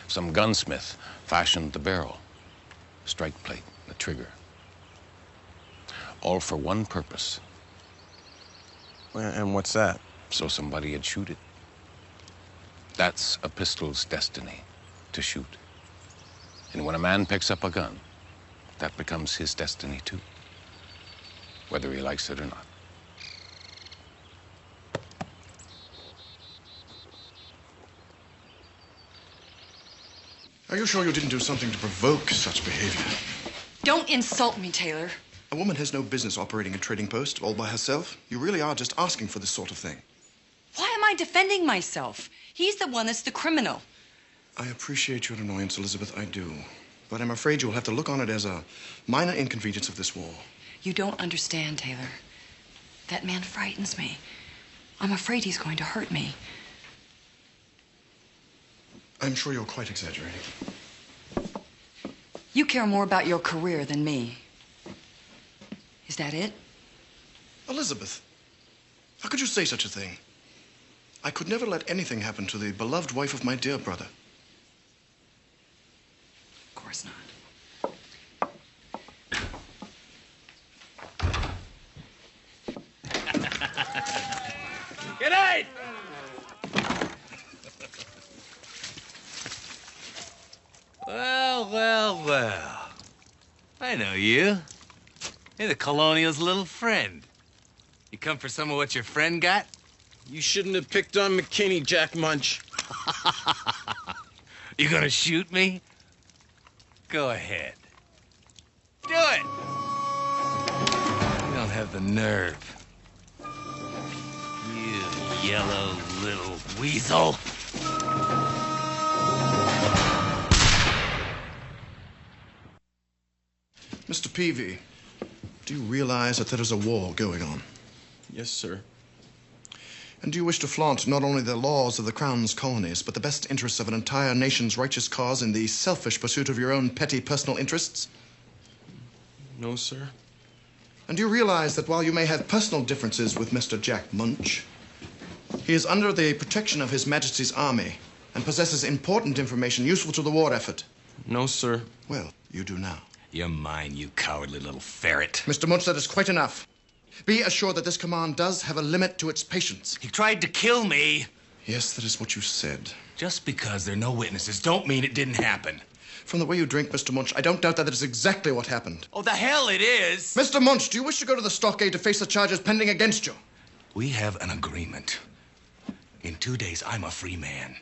Some gunsmith fashioned the barrel, strike plate, the trigger. All for one purpose. And what's that? So somebody'd shoot it. That's a pistol's destiny, to shoot. And when a man picks up a gun, that becomes his destiny too, whether he likes it or not. Are you sure you didn't do something to provoke such behavior? Don't insult me, Taylor. A woman has no business operating a trading post all by herself. You really are just asking for this sort of thing. Why am I defending myself? He's the one that's the criminal. I appreciate your annoyance, Elizabeth, I do. But I'm afraid you'll have to look on it as a minor inconvenience of this war. You don't understand, Taylor. That man frightens me. I'm afraid he's going to hurt me. I'm sure you're quite exaggerating. You care more about your career than me. Is that it? Elizabeth, how could you say such a thing? I could never let anything happen to the beloved wife of my dear brother. Of course not. Well, well. I know you. You're the Colonial's little friend. You come for some of what your friend got? You shouldn't have picked on McKinney, Jack Munch. You gonna shoot me? Go ahead. Do it! You don't have the nerve. You yellow little weasel. Mr. Peavy, do you realize that there is a war going on? Yes, sir. And do you wish to flaunt not only the laws of the Crown's colonies, but the best interests of an entire nation's righteous cause in the selfish pursuit of your own petty personal interests? No, sir. And do you realize that while you may have personal differences with Mr. Jack Munch, he is under the protection of His Majesty's army and possesses important information useful to the war effort? No, sir. Well, you do now. You're mine, you cowardly little ferret. Mr. Munch, that is quite enough. Be assured that this command does have a limit to its patience. He tried to kill me. Yes, that is what you said. Just because there are no witnesses don't mean it didn't happen. From the way you drink, Mr. Munch, I don't doubt that is exactly what happened. Oh, the hell it is! Mr. Munch, do you wish to go to the stockade to face the charges pending against you? We have an agreement. In 2 days, I'm a free man.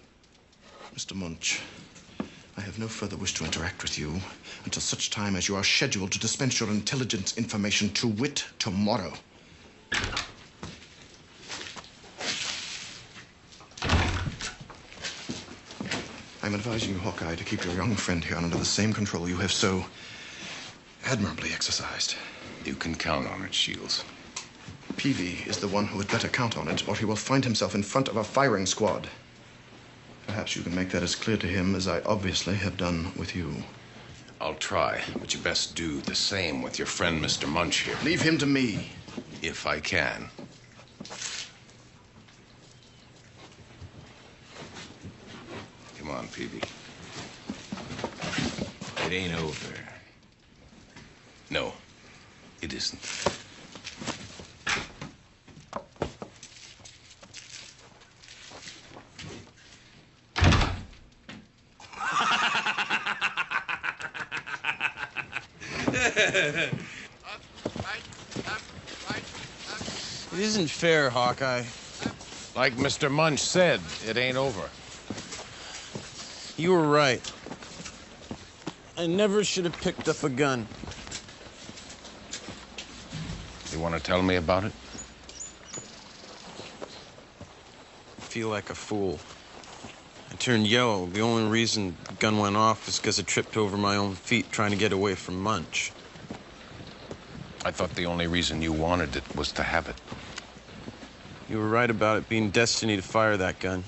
Mr. Munch, I have no further wish to interact with you until such time as you are scheduled to dispense your intelligence information, to wit, tomorrow. I'm advising you, Hawkeye, to keep your young friend here under the same control you have so admirably exercised. You can count on it, Shields. Peavy is the one who had better count on it, or he will find himself in front of a firing squad. Perhaps you can make that as clear to him as I obviously have done with you. I'll try, but you best do the same with your friend, Mr. Munch here. Leave him to me. If I can. Come on, Peavy. It ain't over. No, it isn't. It isn't fair, Hawkeye. Like Mr. Munch said, it ain't over. You were right. I never should have picked up a gun. You want to tell me about it? I feel like a fool. I turned yellow. The only reason the gun went off was because I tripped over my own feet trying to get away from Munch. I thought the only reason you wanted it was to have it. You were right about it being destiny to fire that gun.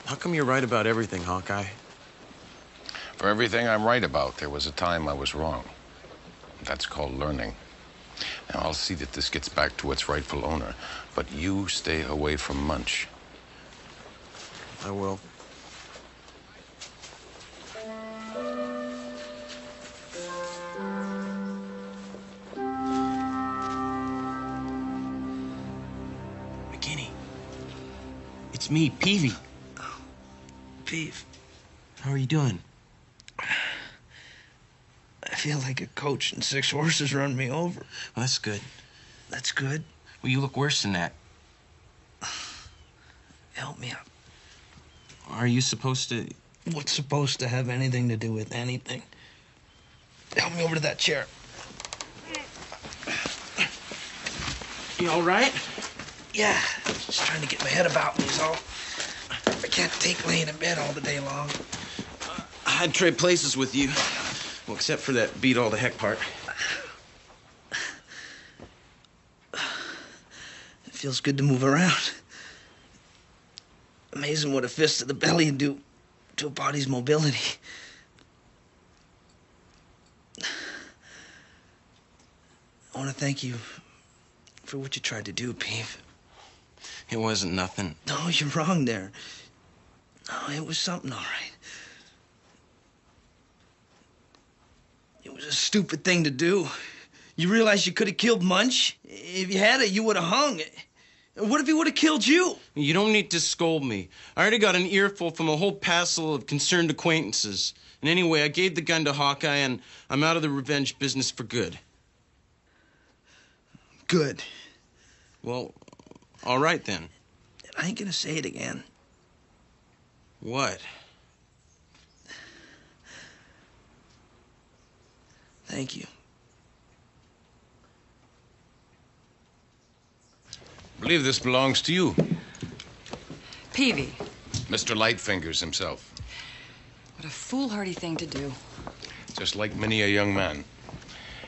How come you're right about everything, Hawkeye? For everything I'm right about, there was a time I was wrong. That's called learning. Now, I'll see that this gets back to its rightful owner, but you stay away from Munch. I will. McKinney. It's me, Peavy. Oh, Peeve. How are you doing? I feel like a coach and 6 horses run me over. Well, that's good. That's good. Well, you look worse than that. Help me out. Are you supposed to... What's supposed to have anything to do with anything? Help me over to that chair. You all right? Yeah, just trying to get my head about me is all. I can't take laying in bed all the day long. I'd trade places with you. Well, except for that beat all the heck part. It feels good to move around. Amazing what a fist to the belly can do to a body's mobility. I want to thank you for what you tried to do, Peeve. It wasn't nothing. No, you're wrong there. No, it was something, all right. It was a stupid thing to do. You realize you could have killed Munch? If you had it, you would have hung. What if he would have killed you? You don't need to scold me. I already got an earful from a whole passel of concerned acquaintances. And anyway, I gave the gun to Hawkeye, and I'm out of the revenge business for good. Good. Well, all right then. I ain't gonna say it again. What? Thank you. I believe this belongs to you. Peavy. Mr. Lightfingers himself. What a foolhardy thing to do. Just like many a young man.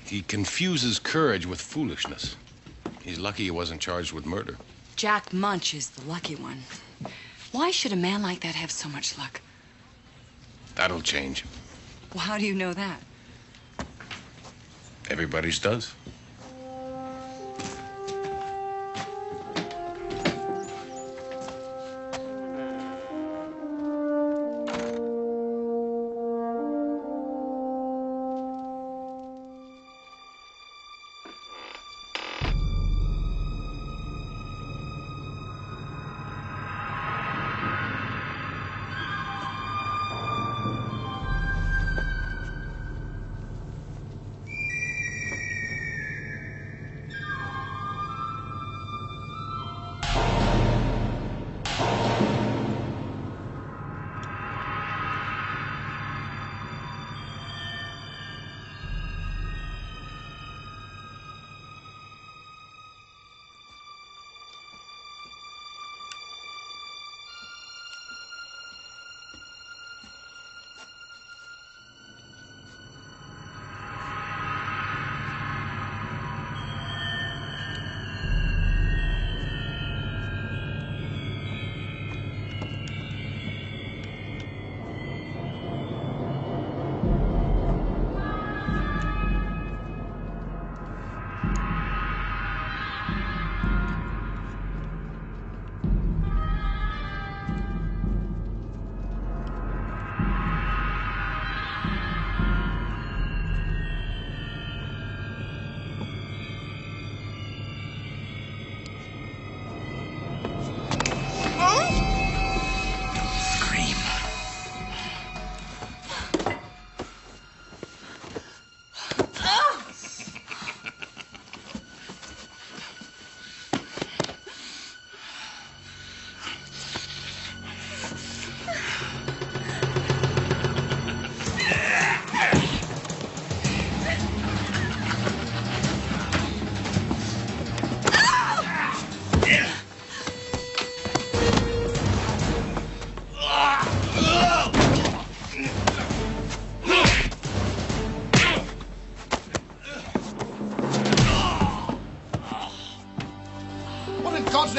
He confuses courage with foolishness. He's lucky he wasn't charged with murder. Jack Munch is the lucky one. Why should a man like that have so much luck? That'll change. Well, how do you know that? Everybody's does.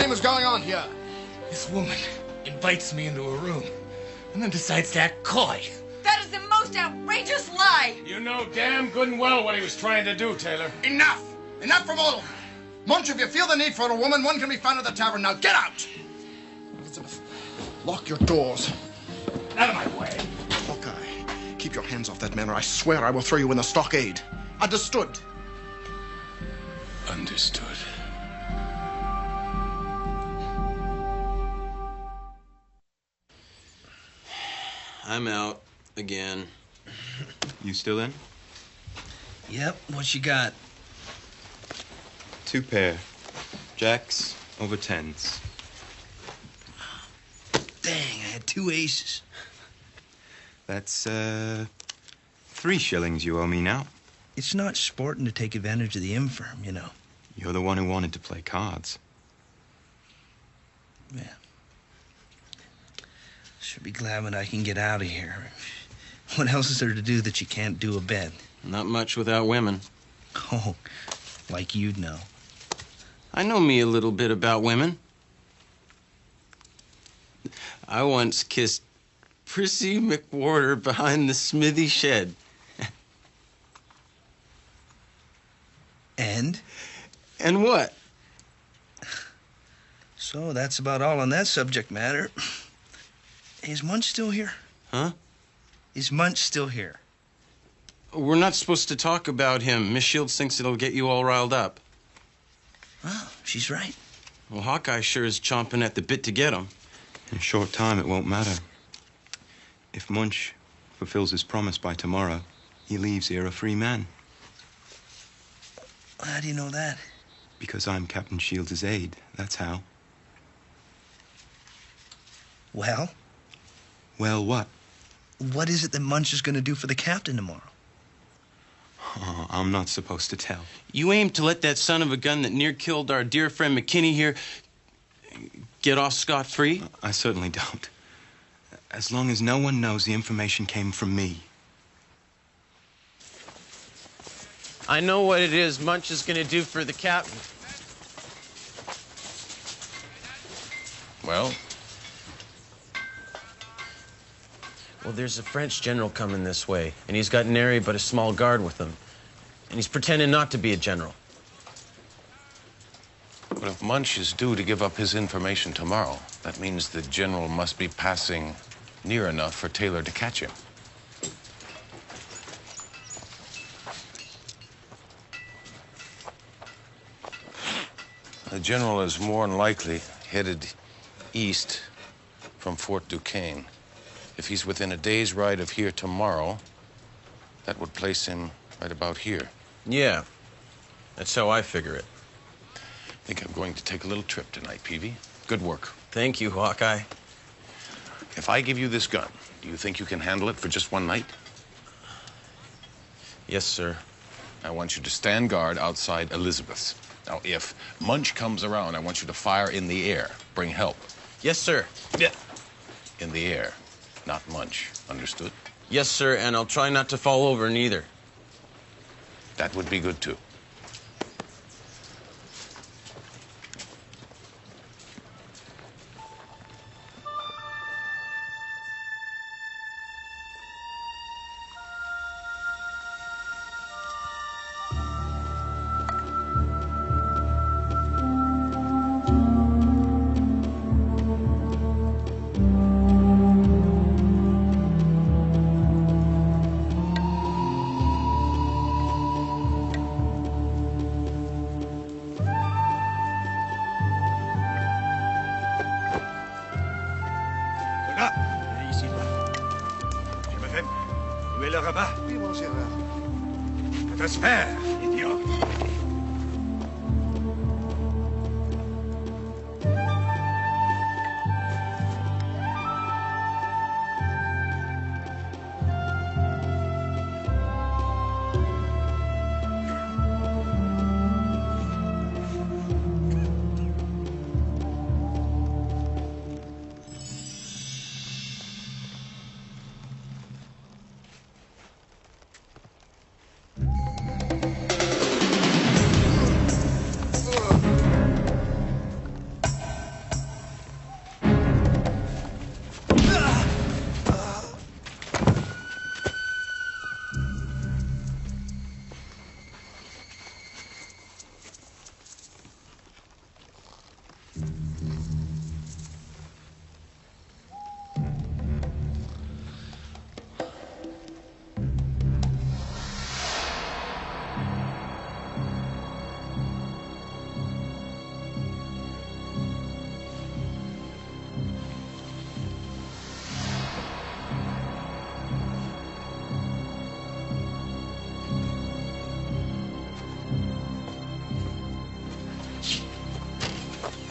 What's going on here? This woman invites me into a room and then decides to act coy. That is the most outrageous lie! You know damn good and well what he was trying to do, Taylor. Enough! Enough from all of you! Munch, if you feel the need for a woman, one can be found at the tavern. Now get out! Elizabeth, lock your doors. Out of my way. Hawkeye, keep your hands off that man or I swear I will throw you in the stockade. Understood? Understood. I'm out again. You still in? Yep, what you got? 2 pair. Jacks over 10s. Dang, I had 2 aces. That's, 3 shillings you owe me now. It's not sporting to take advantage of the infirm, you know. You're the one who wanted to play cards. Yeah. Should be glad when I can get out of here. What else is there to do that you can't do a bed? Not much without women. Oh, like you'd know. I know me a little bit about women. I once kissed Prissy McWhorter behind the smithy shed. And? And what? So that's about all on that subject matter. Is Munch still here? Huh? Is Munch still here? We're not supposed to talk about him. Miss Shields thinks it'll get you all riled up. Oh, she's right. Well, Hawkeye sure is chomping at the bit to get him. In a short time, it won't matter. If Munch fulfills his promise by tomorrow, he leaves here a free man. How do you know that? Because I'm Captain Shields' aide, that's how. Well? Well, what? What is it that Munch is going to do for the captain tomorrow? Oh, I'm not supposed to tell. You aim to let that son of a gun that near killed our dear friend McKinney here get off scot-free? I certainly don't. As long as no one knows the information came from me. I know what it is Munch is going to do for the captain. Well? Well, there's a French general coming this way, and he's got nary but a small guard with him. And he's pretending not to be a general. But if Munch is due to give up his information tomorrow, that means the general must be passing near enough for Taylor to catch him. The general is more than likely headed east from Fort Duquesne. If he's within a day's ride of here tomorrow, that would place him right about here. Yeah, that's how I figure it. I think I'm going to take a little trip tonight, Peavy. Good work. Thank you, Hawkeye. If I give you this gun, do you think you can handle it for just one night? Yes, sir. I want you to stand guard outside Elizabeth's. Now, if Munch comes around, I want you to fire in the air. Bring help. Yes, sir. Yeah. In the air, not Munch. Understood? Yes, sir, and I'll try not to fall over neither. That would be good, too.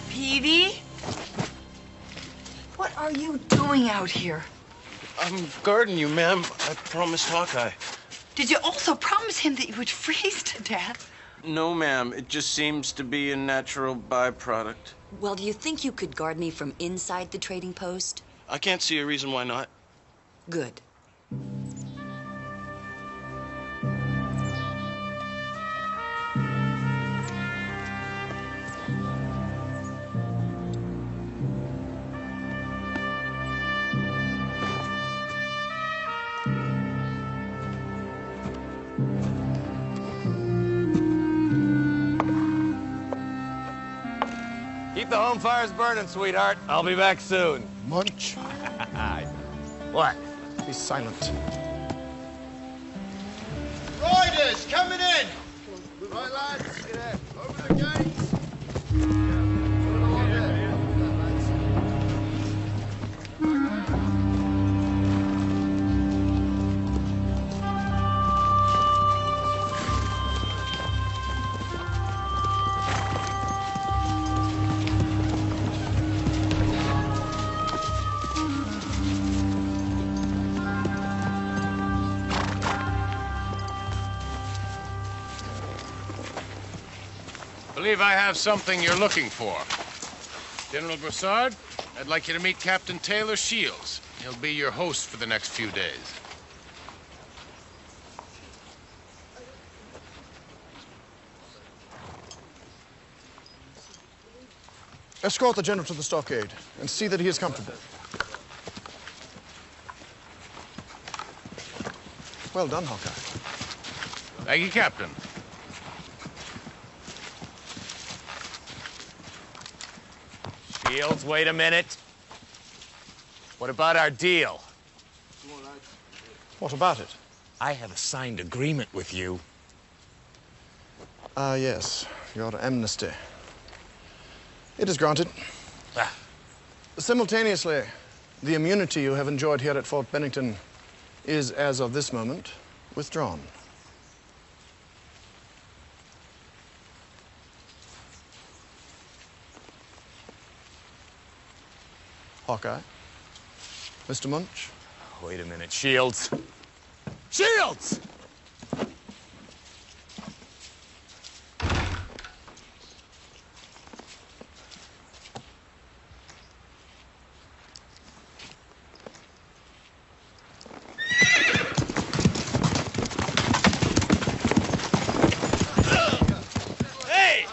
Peavy? What are you doing out here? I'm guarding you, ma'am. I promised Hawkeye. Did you also promise him that you would freeze to death? No, ma'am. It just seems to be a natural byproduct. Well, do you think you could guard me from inside the trading post? I can't see a reason why not. Good. Keep the home fires burning, sweetheart. I'll be back soon. Munch. What? Be silent. Riders, coming in! Right, lads, get out. Over the gates. believe I have something you're looking for. General Broussard, I'd like you to meet Captain Taylor Shields. He'll be your host for the next few days. Escort the general to the stockade and see that he is comfortable. Well done, Hawkeye. Thank you, Captain. Shields, wait a minute. What about our deal? What about it? I have a signed agreement with you. Ah, yes. Your amnesty. It is granted. Simultaneously, the immunity you have enjoyed here at Fort Bennington is, as of this moment, withdrawn. Hawkeye. Mr. Munch. Wait a minute, Shields. Shields! Hey!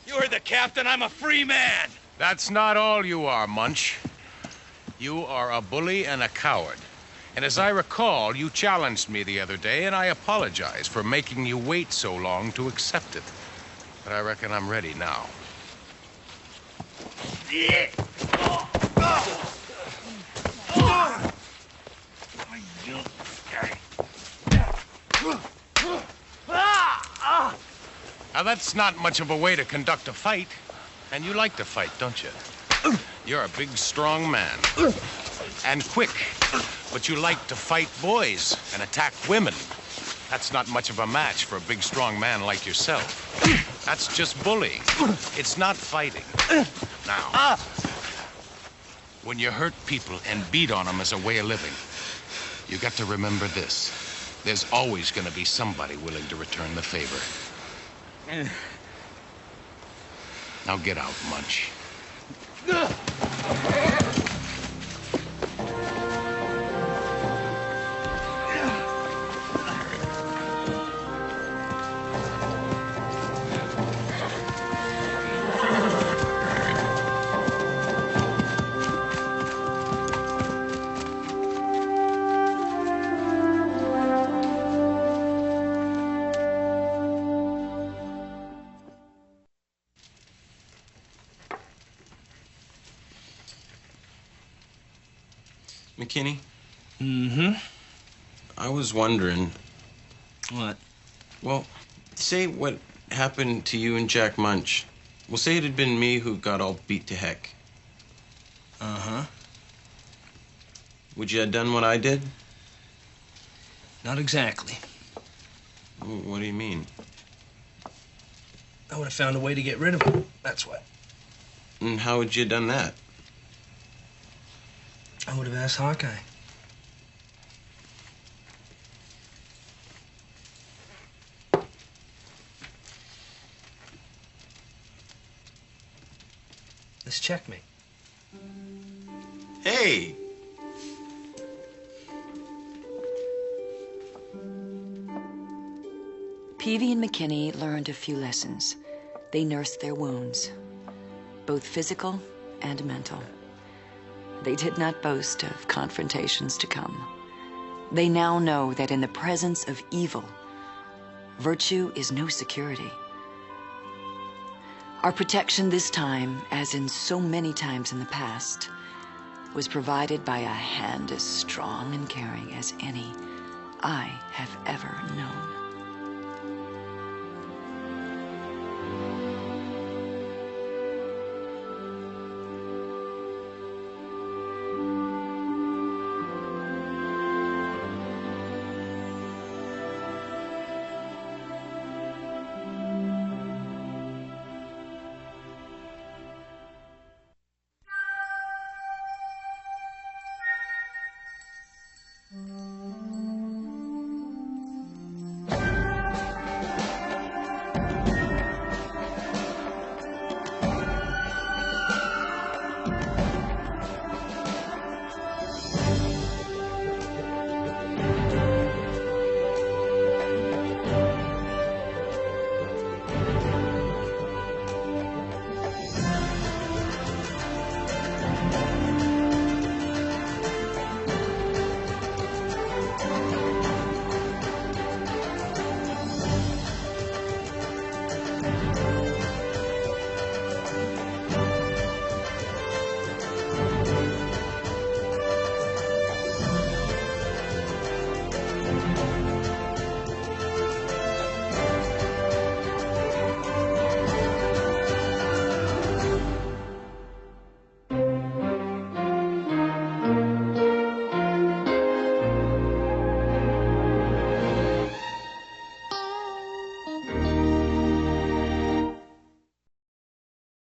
You're the captain, I'm a free man. That's not all you are, Munch. You are a bully and a coward. And as I recall, you challenged me the other day, and I apologize for making you wait so long to accept it. But I reckon I'm ready now. Now, that's not much of a way to conduct a fight. And you like to fight, don't you? You're a big, strong man. And quick. But you like to fight boys and attack women. That's not much of a match for a big, strong man like yourself. That's just bullying. It's not fighting. Now, when you hurt people and beat on them as a way of living, you got to remember this. There's always going to be somebody willing to return the favor. Now get out, Munch. McKinney? Mm-hmm. I was wondering... What? Well, say what happened to you and Jack Munch. Well, say it had been me who got all beat to heck. Uh-huh. Would you have done what I did? Not exactly. What do you mean? I would have found a way to get rid of him. That's what. And how would you have done that? I would have asked Hawkeye. This checkmate. Hey! Peavy and McKinney learned a few lessons. They nursed their wounds, both physical and mental. They did not boast of confrontations to come. They now know that in the presence of evil, virtue is no security. Our protection this time, as in so many times in the past, was provided by a hand as strong and caring as any I have ever known.